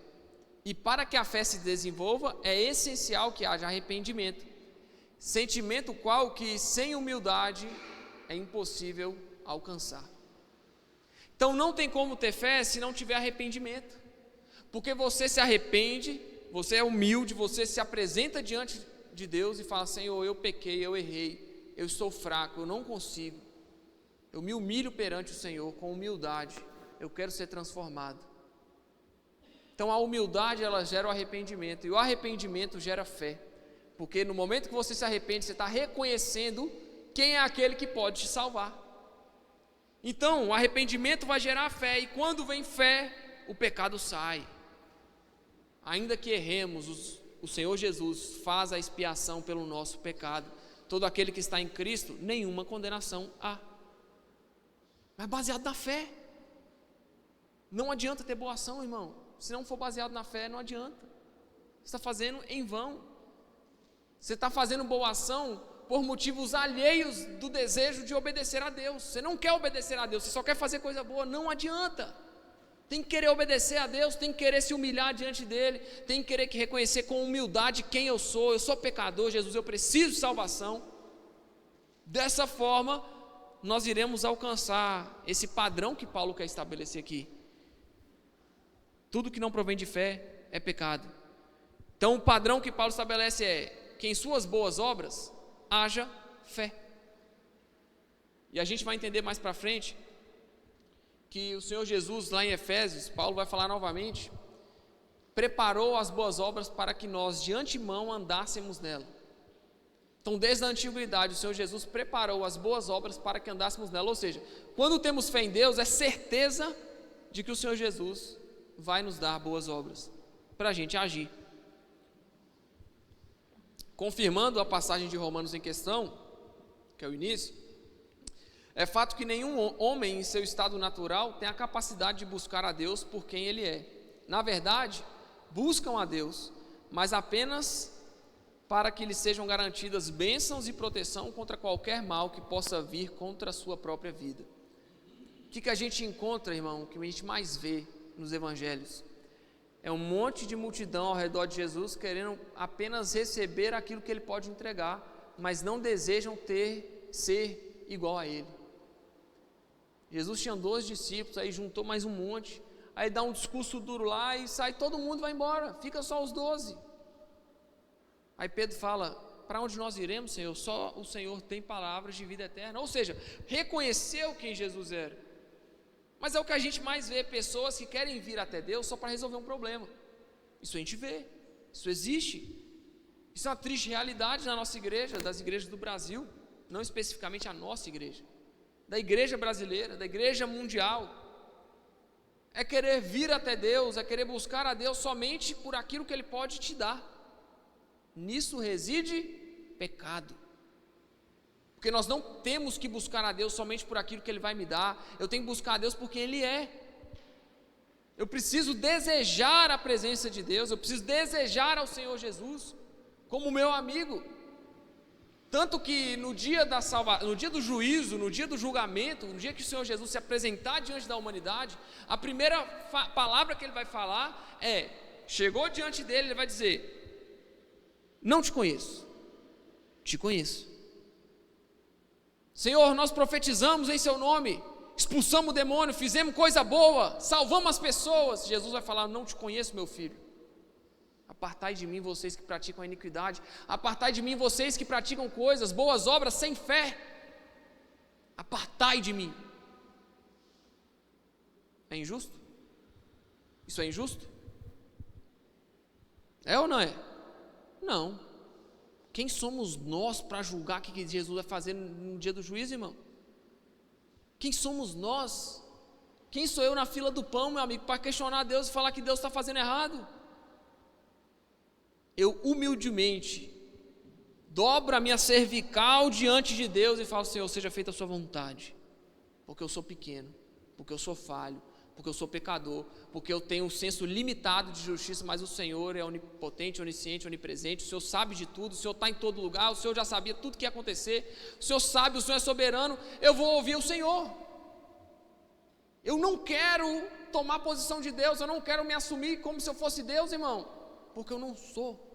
E para que a fé se desenvolva, é essencial que haja arrependimento. Sentimento qual que sem humildade é impossível alcançar. Então não tem como ter fé se não tiver arrependimento. Porque você se arrepende, você é humilde, você se apresenta diante de Deus e fala: Senhor, eu pequei, eu errei, eu estou fraco, eu não consigo. Eu me humilho perante o Senhor com humildade. Eu quero ser transformado. Então a humildade, ela gera o arrependimento, e o arrependimento gera fé, porque no momento que você se arrepende, você está reconhecendo quem é aquele que pode te salvar. Então o arrependimento vai gerar fé, e quando vem fé, o pecado sai. Ainda que erremos, o Senhor Jesus faz a expiação pelo nosso pecado. Todo aquele que está em Cristo, nenhuma condenação há. Mas baseado na fé. Não adianta ter boa ação, irmão. Se não for baseado na fé, não adianta. Você está fazendo em vão. Você está fazendo boa ação por motivos alheios do desejo de obedecer a Deus. Você não quer obedecer a Deus, você só quer fazer coisa boa. Não adianta. Tem que querer obedecer a Deus, tem que querer se humilhar diante dEle, tem que querer reconhecer com humildade quem eu sou pecador, Jesus, eu preciso de salvação. Dessa forma, nós iremos alcançar esse padrão que Paulo quer estabelecer aqui. Tudo que não provém de fé é pecado. Então o padrão que Paulo estabelece é que em suas boas obras haja fé. E a gente vai entender mais para frente que o Senhor Jesus, lá em Efésios, Paulo vai falar novamente, preparou as boas obras para que nós de antemão andássemos nela. Então desde a antiguidade o Senhor Jesus preparou as boas obras para que andássemos nela. Ou seja, quando temos fé em Deus, é certeza de que o Senhor Jesus vai nos dar boas obras para a gente agir. Confirmando a passagem de Romanos em questão, que é o início, é fato que nenhum homem em seu estado natural tem a capacidade de buscar a Deus por quem ele é. Na verdade, buscam a Deus, mas apenas para que lhes sejam garantidas bênçãos e proteção contra qualquer mal que possa vir contra a sua própria vida. O que a gente encontra, irmão, que a gente mais vê nos evangelhos? É um monte de multidão ao redor de Jesus querendo apenas receber aquilo que ele pode entregar, mas não desejam ser igual a ele. Jesus tinha 12 discípulos, aí juntou mais um monte, aí dá um discurso duro lá e sai, todo mundo vai embora, fica só os 12. Aí Pedro fala: para onde nós iremos, Senhor? Só o Senhor tem palavras de vida eterna. Ou seja, reconheceu quem Jesus era. Mas é o que a gente mais vê, pessoas que querem vir até Deus só para resolver um problema. Isso a gente vê, isso existe. Isso é uma triste realidade na nossa igreja, das igrejas do Brasil, não especificamente a nossa igreja, da igreja brasileira, da igreja mundial. É querer vir até Deus, é querer buscar a Deus somente por aquilo que Ele pode te dar. Nisso reside pecado. Porque nós não temos que buscar a Deus somente por aquilo que Ele vai me dar. Eu tenho que buscar a Deus porque Ele é. Eu preciso desejar a presença de Deus, eu preciso desejar ao Senhor Jesus como meu amigo. Tanto que no dia no dia do juízo, no dia do julgamento, no dia que o Senhor Jesus se apresentar diante da humanidade, a primeira palavra que Ele vai falar é, chegou diante dele, Ele vai dizer: não te conheço, te conheço. Senhor, nós profetizamos em seu nome, expulsamos o demônio, fizemos coisa boa, salvamos as pessoas. Jesus vai falar: não te conheço, meu filho. Apartai de mim, vocês que praticam a iniquidade. Apartai de mim, vocês que praticam coisas, boas obras sem fé. Apartai de mim. É injusto? Isso é injusto? É ou não é? Não. Quem somos nós para julgar o que Jesus vai fazer no dia do juízo, irmão? Quem somos nós? Quem sou eu na fila do pão, meu amigo, para questionar Deus e falar que Deus está fazendo errado? Eu humildemente dobro a minha cervical diante de Deus e falo: Senhor, seja feita a sua vontade, porque eu sou pequeno, porque eu sou falho, porque eu sou pecador, porque eu tenho um senso limitado de justiça, mas o Senhor é onipotente, onisciente, onipresente. O Senhor sabe de tudo, o Senhor está em todo lugar, o Senhor já sabia tudo que ia acontecer, o Senhor sabe, o Senhor é soberano. Eu vou ouvir o Senhor. Eu não quero tomar posição de Deus, eu não quero me assumir como se eu fosse Deus, irmão, porque eu não sou.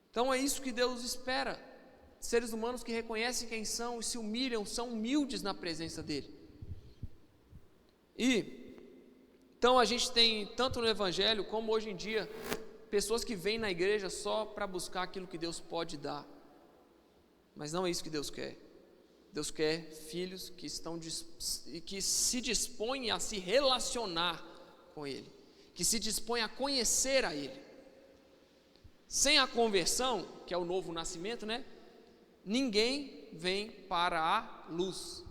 Então é isso que Deus espera, seres humanos que reconhecem quem são e se humilham, são humildes na presença dEle. E então a gente tem, tanto no Evangelho como hoje em dia, pessoas que vêm na igreja só para buscar aquilo que Deus pode dar, mas não é isso que Deus quer. Deus quer filhos que que se dispõem a se relacionar com Ele, que se dispõem a conhecer a Ele. Sem a conversão, que é o novo nascimento, né? Ninguém vem para a luz.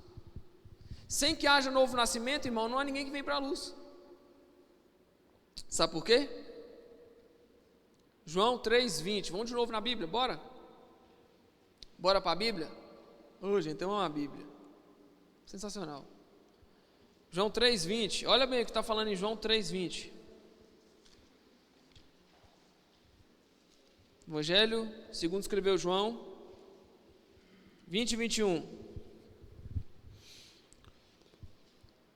Sem que haja novo nascimento, irmão, não há ninguém que vem para a luz. Sabe por quê? João 3,20. Vamos de novo na Bíblia, bora? Bora para a Bíblia? Gente, tem uma Bíblia. Sensacional. João 3,20. Olha bem o que está falando em João 3,20. Evangelho segundo escreveu João 20:21.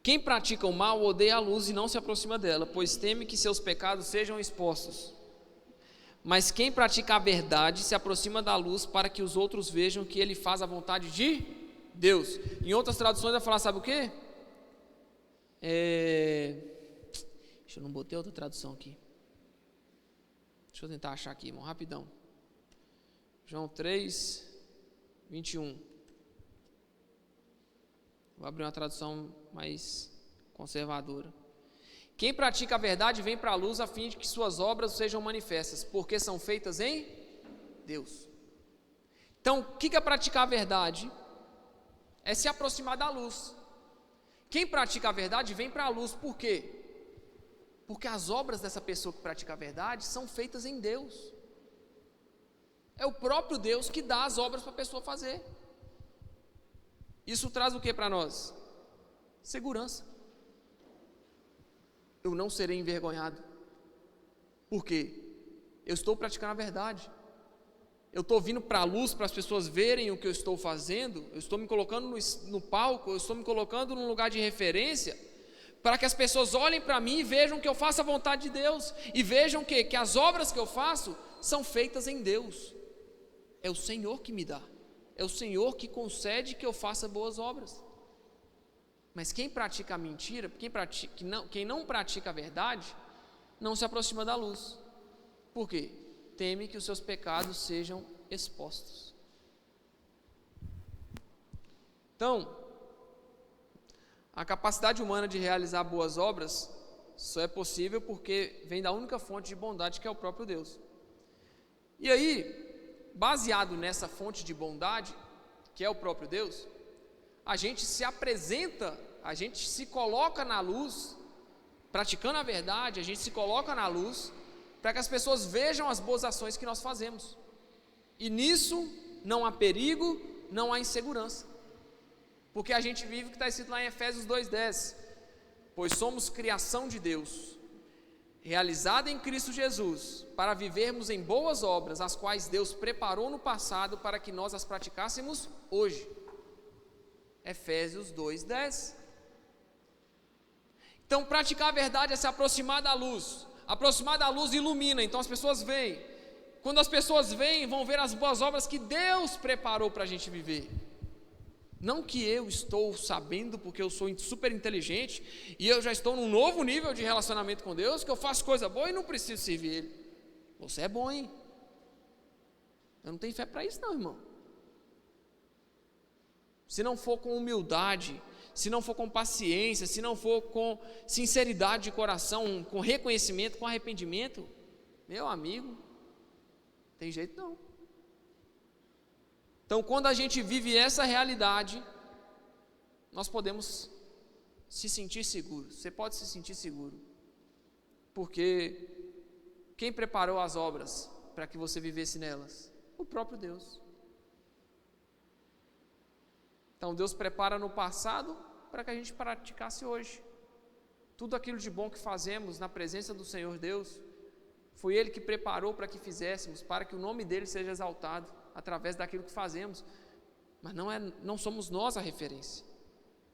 Quem pratica o mal odeia a luz e não se aproxima dela, pois teme que seus pecados sejam expostos. Mas quem pratica a verdade se aproxima da luz para que os outros vejam que ele faz a vontade de Deus. Em outras traduções vai falar, sabe o quê? Deixa eu não botei outra tradução aqui. Deixa eu tentar achar aqui, irmão, rapidão. João 3:21. Vou abrir uma tradução mais conservadora. Quem pratica a verdade vem para a luz a fim de que suas obras sejam manifestas, porque são feitas em Deus. Então, o que é praticar a verdade? É se aproximar da luz. Quem pratica a verdade vem para a luz, por quê? Porque as obras dessa pessoa que pratica a verdade são feitas em Deus. É o próprio Deus que dá as obras para a pessoa fazer. Isso traz o que para nós? Segurança. Eu não serei envergonhado. Por quê? Eu estou praticando a verdade. Eu estou vindo para a luz para as pessoas verem o que eu estou fazendo. Eu estou me colocando no palco, eu estou me colocando num lugar de referência, para que as pessoas olhem para mim e vejam que eu faço a vontade de Deus, e vejam que as obras que eu faço são feitas em Deus. É o Senhor que me dá, é o Senhor que concede que eu faça boas obras. Mas quem pratica a mentira, quem não pratica a verdade, não se aproxima da luz. Por quê? Teme que os seus pecados sejam expostos. Então, a capacidade humana de realizar boas obras só é possível porque vem da única fonte de bondade, que é o próprio Deus. E aí, baseado nessa fonte de bondade, que é o próprio Deus, a gente se apresenta, a gente se coloca na luz, praticando a verdade, a gente se coloca na luz, para que as pessoas vejam as boas ações que nós fazemos. E nisso não há perigo, não há insegurança. Porque a gente vive o que está escrito lá em Efésios 2:10. Pois somos criação de Deus, realizada em Cristo Jesus, para vivermos em boas obras, as quais Deus preparou no passado para que nós as praticássemos hoje. Efésios 2:10. Então, praticar a verdade é se aproximar da luz. Aproximar da luz ilumina, então as pessoas veem. Quando as pessoas veem, vão ver as boas obras que Deus preparou para a gente viver. Não que eu estou sabendo porque eu sou super inteligente e eu já estou num novo nível de relacionamento com Deus, que eu faço coisa boa e não preciso servir Ele. Você é bom, hein? Eu não tenho fé para isso não, irmão. Se não for com humildade, se não for com paciência, se não for com sinceridade de coração, com reconhecimento, com arrependimento, meu amigo, tem jeito não. Então, quando a gente vive essa realidade, nós podemos se sentir seguros. Você pode se sentir seguro, porque quem preparou as obras para que você vivesse nelas? O próprio Deus. Então, Deus prepara no passado para que a gente praticasse hoje. Tudo aquilo de bom que fazemos na presença do Senhor Deus, foi Ele que preparou para que fizéssemos, para que o nome dEle seja exaltado através daquilo que fazemos. Mas não somos nós a referência,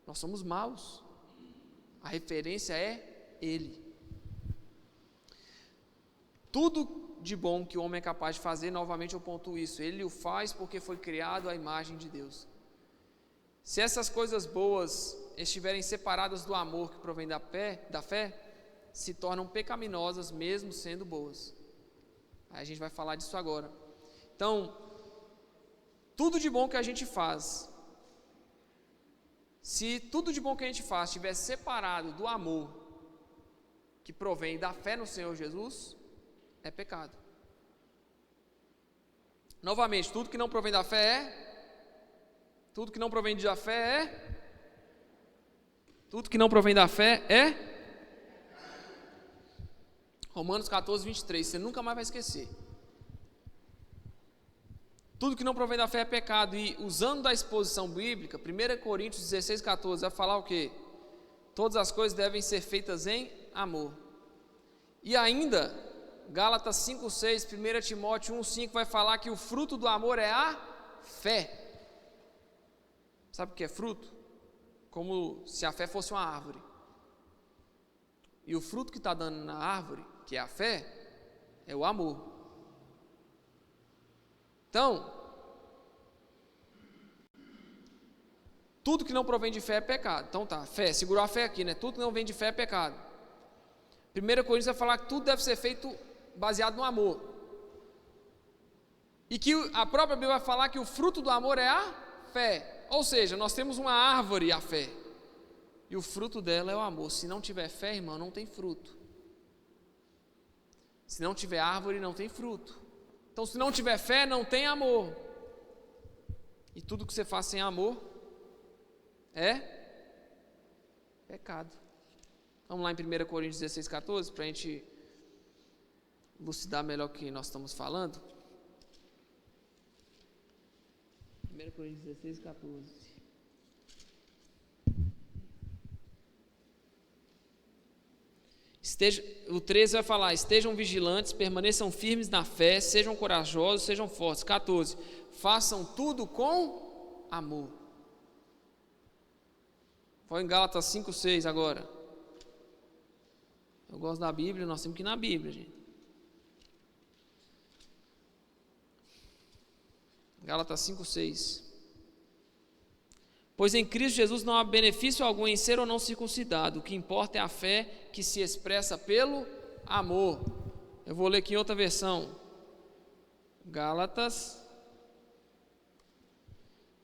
nós somos maus. A referência é Ele. Tudo de bom que o homem é capaz de fazer, novamente eu pontuo isso, ele o faz porque foi criado à imagem de Deus. Se essas coisas boas estiverem separadas do amor que provém da fé, se tornam pecaminosas mesmo sendo boas. Aí a gente vai falar disso agora. Então, tudo de bom que a gente faz, se tudo de bom que a gente faz estiver separado do amor que provém da fé no Senhor Jesus, é pecado. Novamente, tudo que não provém da fé é... Tudo que não provém da fé é... Tudo que não provém da fé é... Romanos 14, 23, você nunca mais vai esquecer. Tudo que não provém da fé é pecado. E usando da exposição bíblica, 1 Coríntios 16, 14, vai falar o quê? Todas as coisas devem ser feitas em amor. E ainda, Gálatas 5, 6, 1 Timóteo 1, 5, vai falar que o fruto do amor é a fé. Sabe o que é fruto? Como se a fé fosse uma árvore. E o fruto que está dando na árvore, que é a fé, é o amor. Então, tudo que não provém de fé é pecado. Então tá, fé, segurou a fé aqui, né? Tudo que não vem de fé é pecado. 1 Coríntios vai falar que tudo deve ser feito baseado no amor. E que a própria Bíblia vai falar que o fruto do amor é a fé. Ou seja, nós temos uma árvore, a fé, e o fruto dela é o amor. Se não tiver fé, irmão, não tem fruto. Se não tiver árvore, não tem fruto. Então, se não tiver fé, não tem amor. E tudo que você faz sem amor é pecado. Vamos lá em 1 Coríntios 16, 14, para a gente elucidar melhor o que nós estamos falando. 1 Coríntios 16, 14. O 13 vai falar: estejam vigilantes, permaneçam firmes na fé, sejam corajosos, sejam fortes. 14, façam tudo com amor. Foi em Gálatas 5, 6 agora. Eu gosto da Bíblia, nós temos que ir na Bíblia, gente. Gálatas 5, 6. Pois em Cristo Jesus não há benefício algum em ser ou não circuncidado. O que importa é a fé que se expressa pelo amor. Eu vou ler aqui em outra versão. Gálatas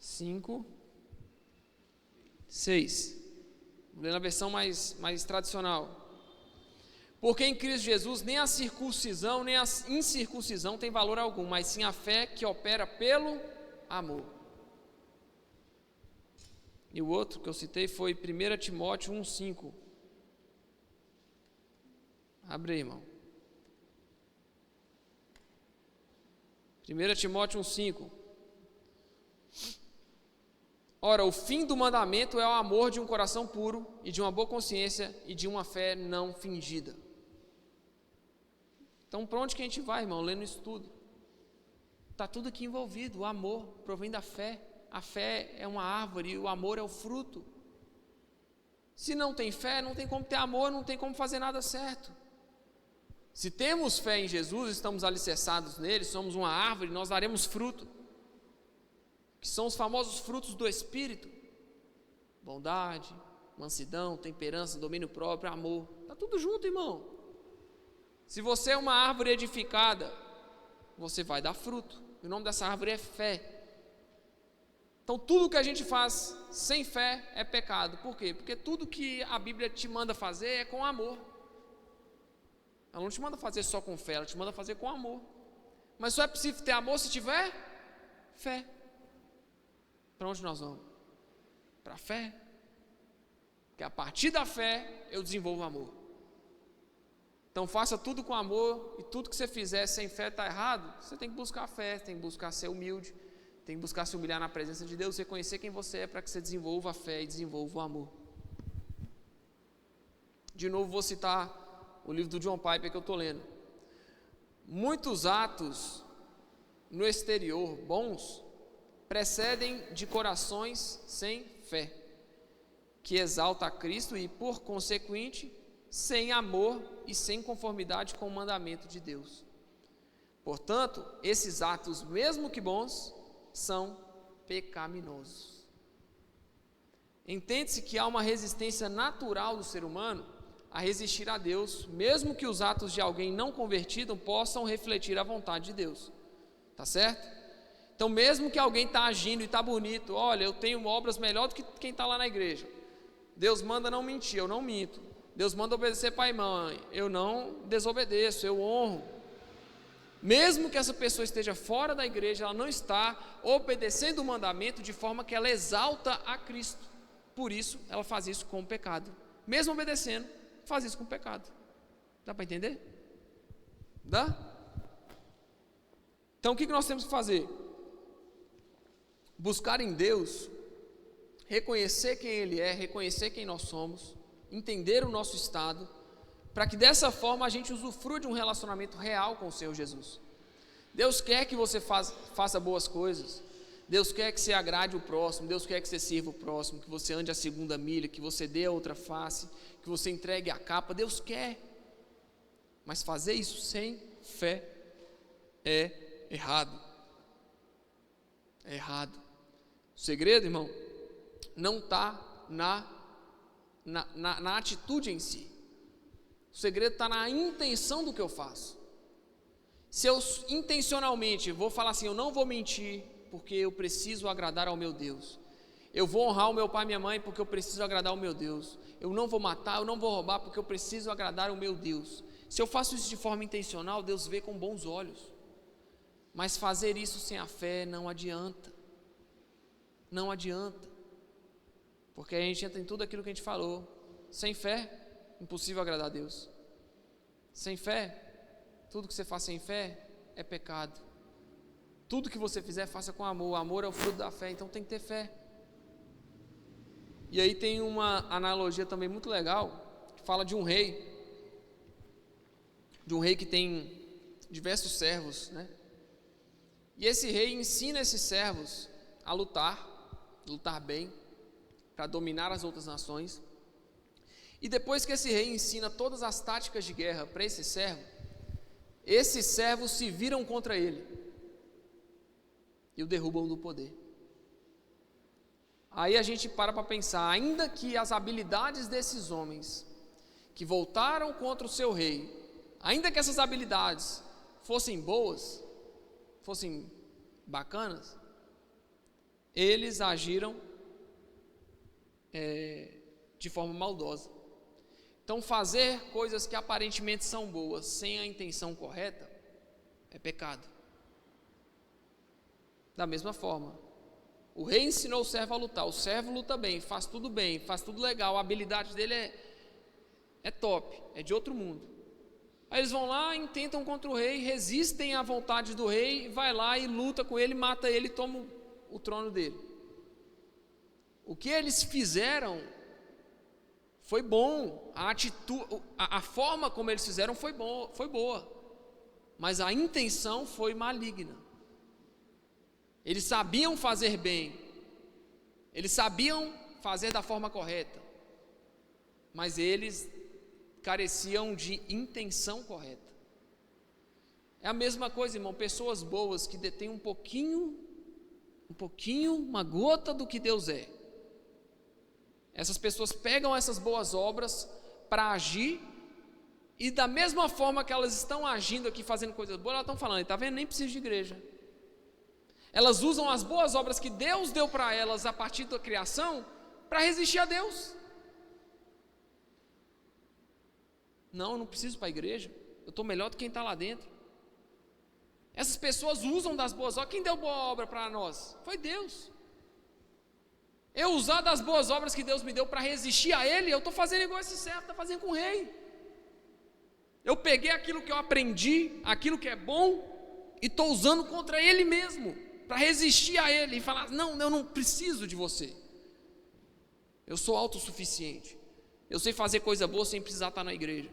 5, 6. Vou ler na versão mais tradicional. Porque em Cristo Jesus nem a circuncisão nem a incircuncisão tem valor algum, mas sim a fé que opera pelo amor. E o outro que eu citei foi 1 Timóteo 1, 5. Abre aí, irmão. 1 Timóteo 1, 5. Ora, o fim do mandamento é o amor de um coração puro e de uma boa consciência e de uma fé não fingida. Então, para onde que a gente vai, irmão? Lendo isso tudo. Está tudo aqui envolvido. O amor provém da fé. A fé é uma árvore e o amor é o fruto. Se não tem fé, não tem como ter amor, não tem como fazer nada certo. Se temos fé em Jesus, estamos alicerçados nele, somos uma árvore, nós daremos fruto. que são os famosos frutos do Espírito: bondade, mansidão, temperança, domínio próprio, amor. Está tudo junto, irmão. Se você é uma árvore edificada, você vai dar fruto. O nome dessa árvore é fé. Então tudo que a gente faz sem fé é pecado. Por quê? Porque tudo que a Bíblia te manda fazer é com amor. Ela não te manda fazer só com fé, ela te manda fazer com amor. Mas só é possível ter amor se tiver fé. Para onde nós vamos? Para a fé. Porque a partir da fé eu desenvolvo amor. Então faça tudo com amor, e tudo que você fizer sem fé está errado. Você tem que buscar fé, tem que buscar ser humilde, tem que buscar se humilhar na presença de Deus, reconhecer quem você é, para que você desenvolva a fé e desenvolva o amor. De novo vou citar o livro do John Piper que eu estou lendo. Muitos atos no exterior bons precedem de corações sem fé, que exalta a Cristo e, por consequente, sem amor e sem conformidade com o mandamento de Deus. Portanto, esses atos, mesmo que bons, são pecaminosos. Entende-se que há uma resistência natural do ser humano a resistir a Deus, mesmo que os atos de alguém não convertido possam refletir a vontade de Deus. Tá certo? Então, mesmo que alguém está agindo e está bonito, olha, eu tenho obras melhor do que quem está lá na igreja. Deus manda não mentir, eu não minto. Deus manda obedecer pai e mãe, eu não desobedeço, eu honro. Mesmo que essa pessoa esteja fora da igreja, ela não está obedecendo o mandamento de forma que ela exalta a Cristo. Por isso, ela faz isso com o pecado. Mesmo obedecendo, faz isso com o pecado. Dá para entender? Dá? Então, o que nós temos que fazer? Buscar em Deus, reconhecer quem Ele é, reconhecer quem nós somos, entender o nosso estado, para que dessa forma a gente usufrua de um relacionamento real com o Senhor Jesus. Deus quer que você faça boas coisas, Deus quer que você agrade o próximo, Deus quer que você sirva o próximo, que você ande a segunda milha, que você dê a outra face, que você entregue a capa, Deus quer. Mas fazer isso sem fé é errado. É errado. O segredo, irmão, não está na atitude em si. O segredo está na intenção do que eu faço. Se eu intencionalmente vou falar assim, eu não vou mentir porque eu preciso agradar ao meu Deus, eu vou honrar o meu pai e minha mãe porque eu preciso agradar ao meu Deus, eu não vou matar, eu não vou roubar porque eu preciso agradar ao meu Deus. Se eu faço isso de forma intencional, Deus vê com bons olhos. Mas fazer isso sem a fé não adianta. Não adianta. Porque a gente entra em tudo aquilo que a gente falou. Sem fé, impossível agradar a Deus. Sem fé, tudo que você faz sem fé é pecado. Tudo que você fizer, faça com amor. O amor é o fruto da fé, então tem que ter fé. E aí tem uma analogia também muito legal, que fala de um rei que tem diversos servos, né? E esse rei ensina esses servos a lutar bem, para dominar as outras nações. E depois que esse rei ensina todas as táticas de guerra para esse servo, esses servos se viram contra ele e o derrubam do poder. Aí a gente para pensar, ainda que as habilidades desses homens que voltaram contra o seu rei, ainda que essas habilidades fossem boas, fossem bacanas, eles agiram de forma maldosa. Então fazer coisas que aparentemente são boas sem a intenção correta é pecado. Da mesma forma, o rei ensinou o servo a lutar, o servo luta bem, faz tudo legal, a habilidade dele é top, é de outro mundo. Aí eles vão lá, intentam contra o rei, resistem à vontade do rei, vai lá e luta com ele, mata ele e toma o trono dele. O que eles fizeram foi bom, a forma como eles fizeram foi boa, mas a intenção foi maligna. Eles sabiam fazer bem, eles sabiam fazer da forma correta, mas eles careciam de intenção correta. É a mesma coisa, irmão, pessoas boas que detêm um pouquinho um pouquinho, uma gota do que Deus é. Essas pessoas pegam essas boas obras para agir, e da mesma forma que elas estão agindo aqui, fazendo coisas boas, elas estão falando, está vendo, nem precisa de igreja. Elas usam as boas obras que Deus deu para elas a partir da criação, para resistir a Deus. Não, eu não preciso para a igreja, eu estou melhor do que quem está lá dentro. Essas pessoas usam das boas obras. Quem deu boa obra para nós? Foi Deus. Eu usar das boas obras que Deus me deu para resistir a Ele, eu estou fazendo igual esse servo está fazendo com o rei. Eu peguei aquilo que eu aprendi, aquilo que é bom, e estou usando contra Ele mesmo, para resistir a Ele e falar, não, eu não preciso de você. Eu sou autossuficiente. Eu sei fazer coisa boa sem precisar estar na igreja.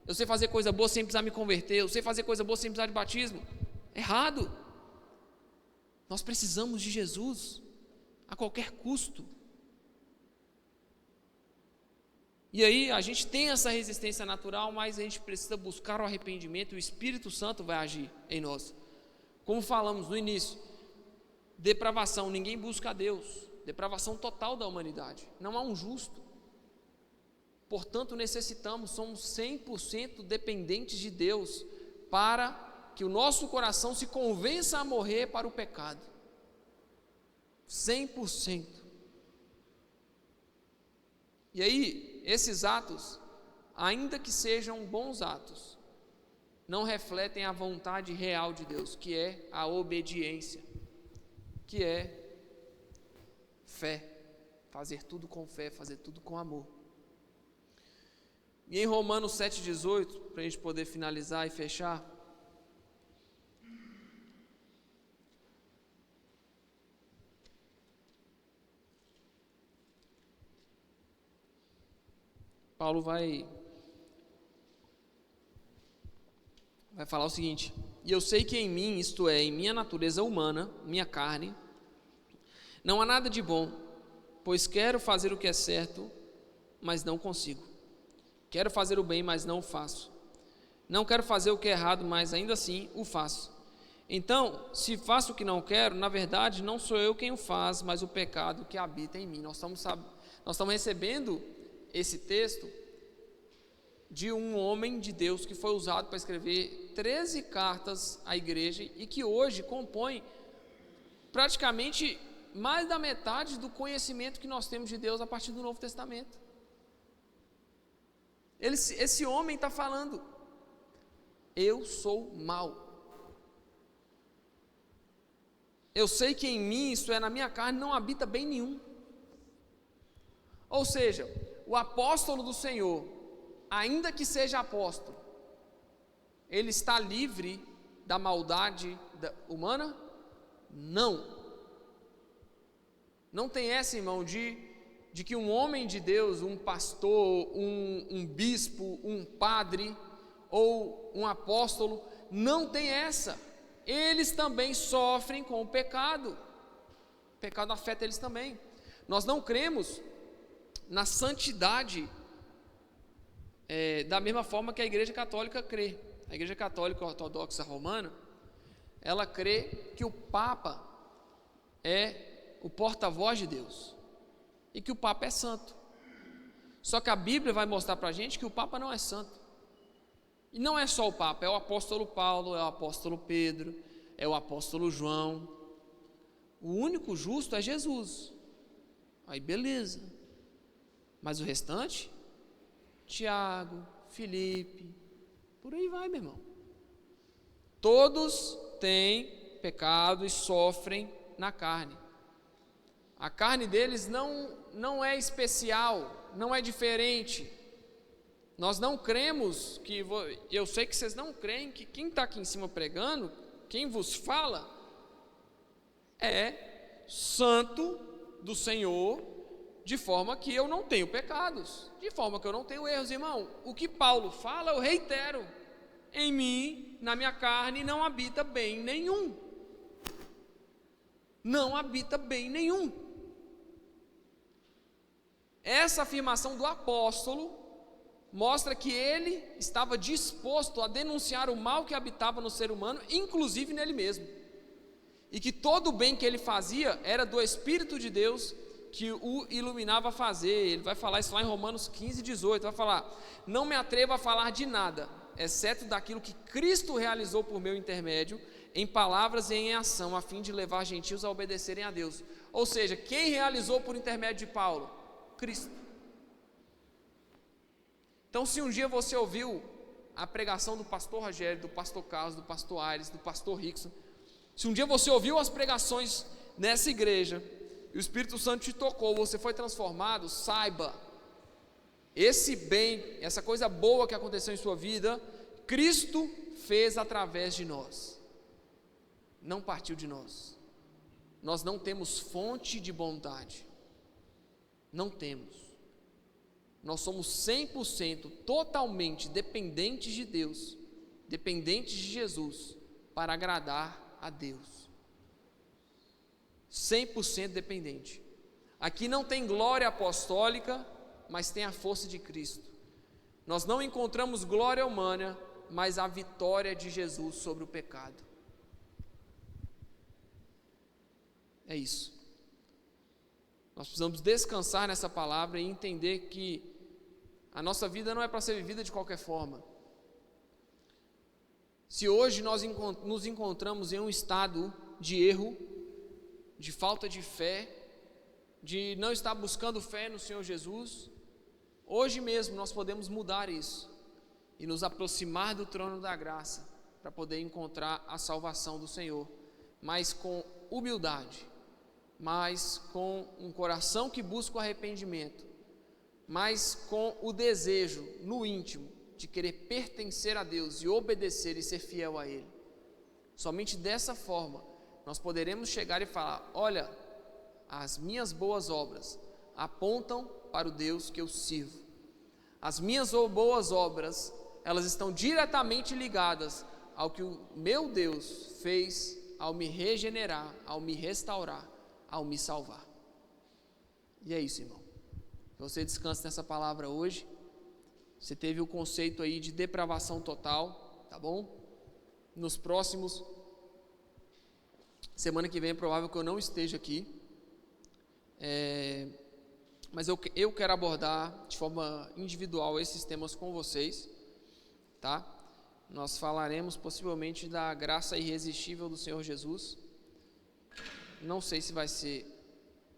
Eu sei fazer coisa boa sem precisar me converter. Eu sei fazer coisa boa sem precisar de batismo. Errado. Nós precisamos de Jesus a qualquer custo. E aí a gente tem essa resistência natural, mas a gente precisa buscar o arrependimento, e o Espírito Santo vai agir em nós. Como falamos no início, depravação, ninguém busca a Deus, depravação total da humanidade, não há um justo. Portanto, somos 100% dependentes de Deus, para que o nosso coração se convença a morrer para o pecado. 100%. E aí, esses atos, ainda que sejam bons atos, não refletem a vontade real de Deus, que é a obediência, que é fé, fazer tudo com fé, fazer tudo com amor. E em Romanos 7,18, para a gente poder finalizar e fechar, Paulo vai falar o seguinte: e eu sei que em mim, isto é, em minha natureza humana, minha carne, não há nada de bom, pois quero fazer o que é certo, mas não consigo. Quero fazer o bem, mas não o faço. Não quero fazer o que é errado, mas ainda assim o faço. Então, se faço o que não quero, na verdade não sou eu quem o faz, mas o pecado que habita em mim. Nós estamos recebendo esse texto de um homem de Deus que foi usado para escrever 13 cartas à igreja, e que hoje compõe praticamente mais da metade do conhecimento que nós temos de Deus a partir do Novo Testamento. Esse homem está falando, eu sou mau. Eu sei que em mim, isto é, na minha carne, não habita bem nenhum. Ou seja, o apóstolo do Senhor, ainda que seja apóstolo, ele está livre da maldade humana? Não. Não tem essa, irmão, de que um homem de Deus, um pastor, um bispo, um padre ou um apóstolo, não tem essa. Eles também sofrem com o pecado afeta eles também. Nós não cremos na santidade da mesma forma que a Igreja Católica crê. A Igreja Católica Ortodoxa Romana, ela crê que o Papa é o porta-voz de Deus e que o Papa é santo. Só que a Bíblia vai mostrar para a gente que o Papa não é santo. E não é só o Papa, é o apóstolo Paulo, é o apóstolo Pedro, é o apóstolo João. O único justo é Jesus. Aí beleza. Mas o restante? Tiago, Filipe, por aí vai, meu irmão. Todos têm pecado e sofrem na carne. A carne deles não é especial, não é diferente. Nós não cremos que, eu sei que vocês não creem que quem está aqui em cima pregando, quem vos fala, é santo do Senhor, de forma que eu não tenho pecados, de forma que eu não tenho erros, irmão. O que Paulo fala, eu reitero: em mim, na minha carne, não habita bem nenhum. Não habita bem nenhum. Essa afirmação do apóstolo mostra que ele estava disposto a denunciar o mal que habitava no ser humano, inclusive nele mesmo. e que todo o bem que ele fazia era do Espírito de Deus que o iluminava a fazer. Ele vai falar isso lá em Romanos 15, 18, vai falar: não me atrevo a falar de nada, exceto daquilo que Cristo realizou por meu intermédio, em palavras e em ação, a fim de levar gentios a obedecerem a Deus. Ou seja, quem realizou por intermédio de Paulo? Cristo. Então, se um dia você ouviu a pregação do pastor Rogério, do pastor Carlos, do pastor Aires, do pastor Rickson, se um dia você ouviu as pregações nessa igreja, e o Espírito Santo te tocou, você foi transformado, saiba, esse bem, essa coisa boa que aconteceu em sua vida, Cristo fez através de nós, não partiu de nós. Nós não temos fonte de bondade, não temos. Nós somos 100% totalmente dependentes de Deus, dependentes de Jesus, para agradar a Deus. 100% dependente. Aqui não tem glória apostólica, mas tem a força de Cristo. Nós não encontramos glória humana, mas a vitória de Jesus sobre o pecado. É isso. Nós precisamos descansar nessa palavra e entender que a nossa vida não é para ser vivida de qualquer forma. Se hoje nós nos encontramos em um estado de erro, de falta de fé, de não estar buscando fé no Senhor Jesus, hoje mesmo nós podemos mudar isso e nos aproximar do trono da graça para poder encontrar a salvação do Senhor, mas com humildade, mas com um coração que busca o arrependimento, mas com o desejo no íntimo de querer pertencer a Deus e obedecer e ser fiel a Ele. Somente dessa forma nós poderemos chegar e falar: olha, as minhas boas obras apontam para o Deus que eu sirvo. As minhas boas obras, elas estão diretamente ligadas ao que o meu Deus fez ao me regenerar, ao me restaurar, ao me salvar. E é isso, irmão. Que você descanse nessa palavra hoje. Você teve o conceito aí de depravação total, tá bom? Nos próximos, semana que vem é provável que eu não esteja aqui, mas eu quero abordar de forma individual esses temas com vocês, tá? Nós falaremos possivelmente da graça irresistível do Senhor Jesus. Não sei se vai ser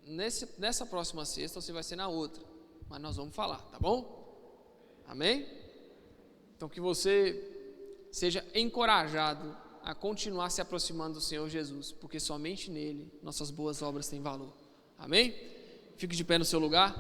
nessa próxima sexta ou se vai ser na outra, mas nós vamos falar, tá bom? Amém? Então que você seja encorajado a continuar se aproximando do Senhor Jesus, porque somente nele nossas boas obras têm valor. Amém? Fique de pé no seu lugar.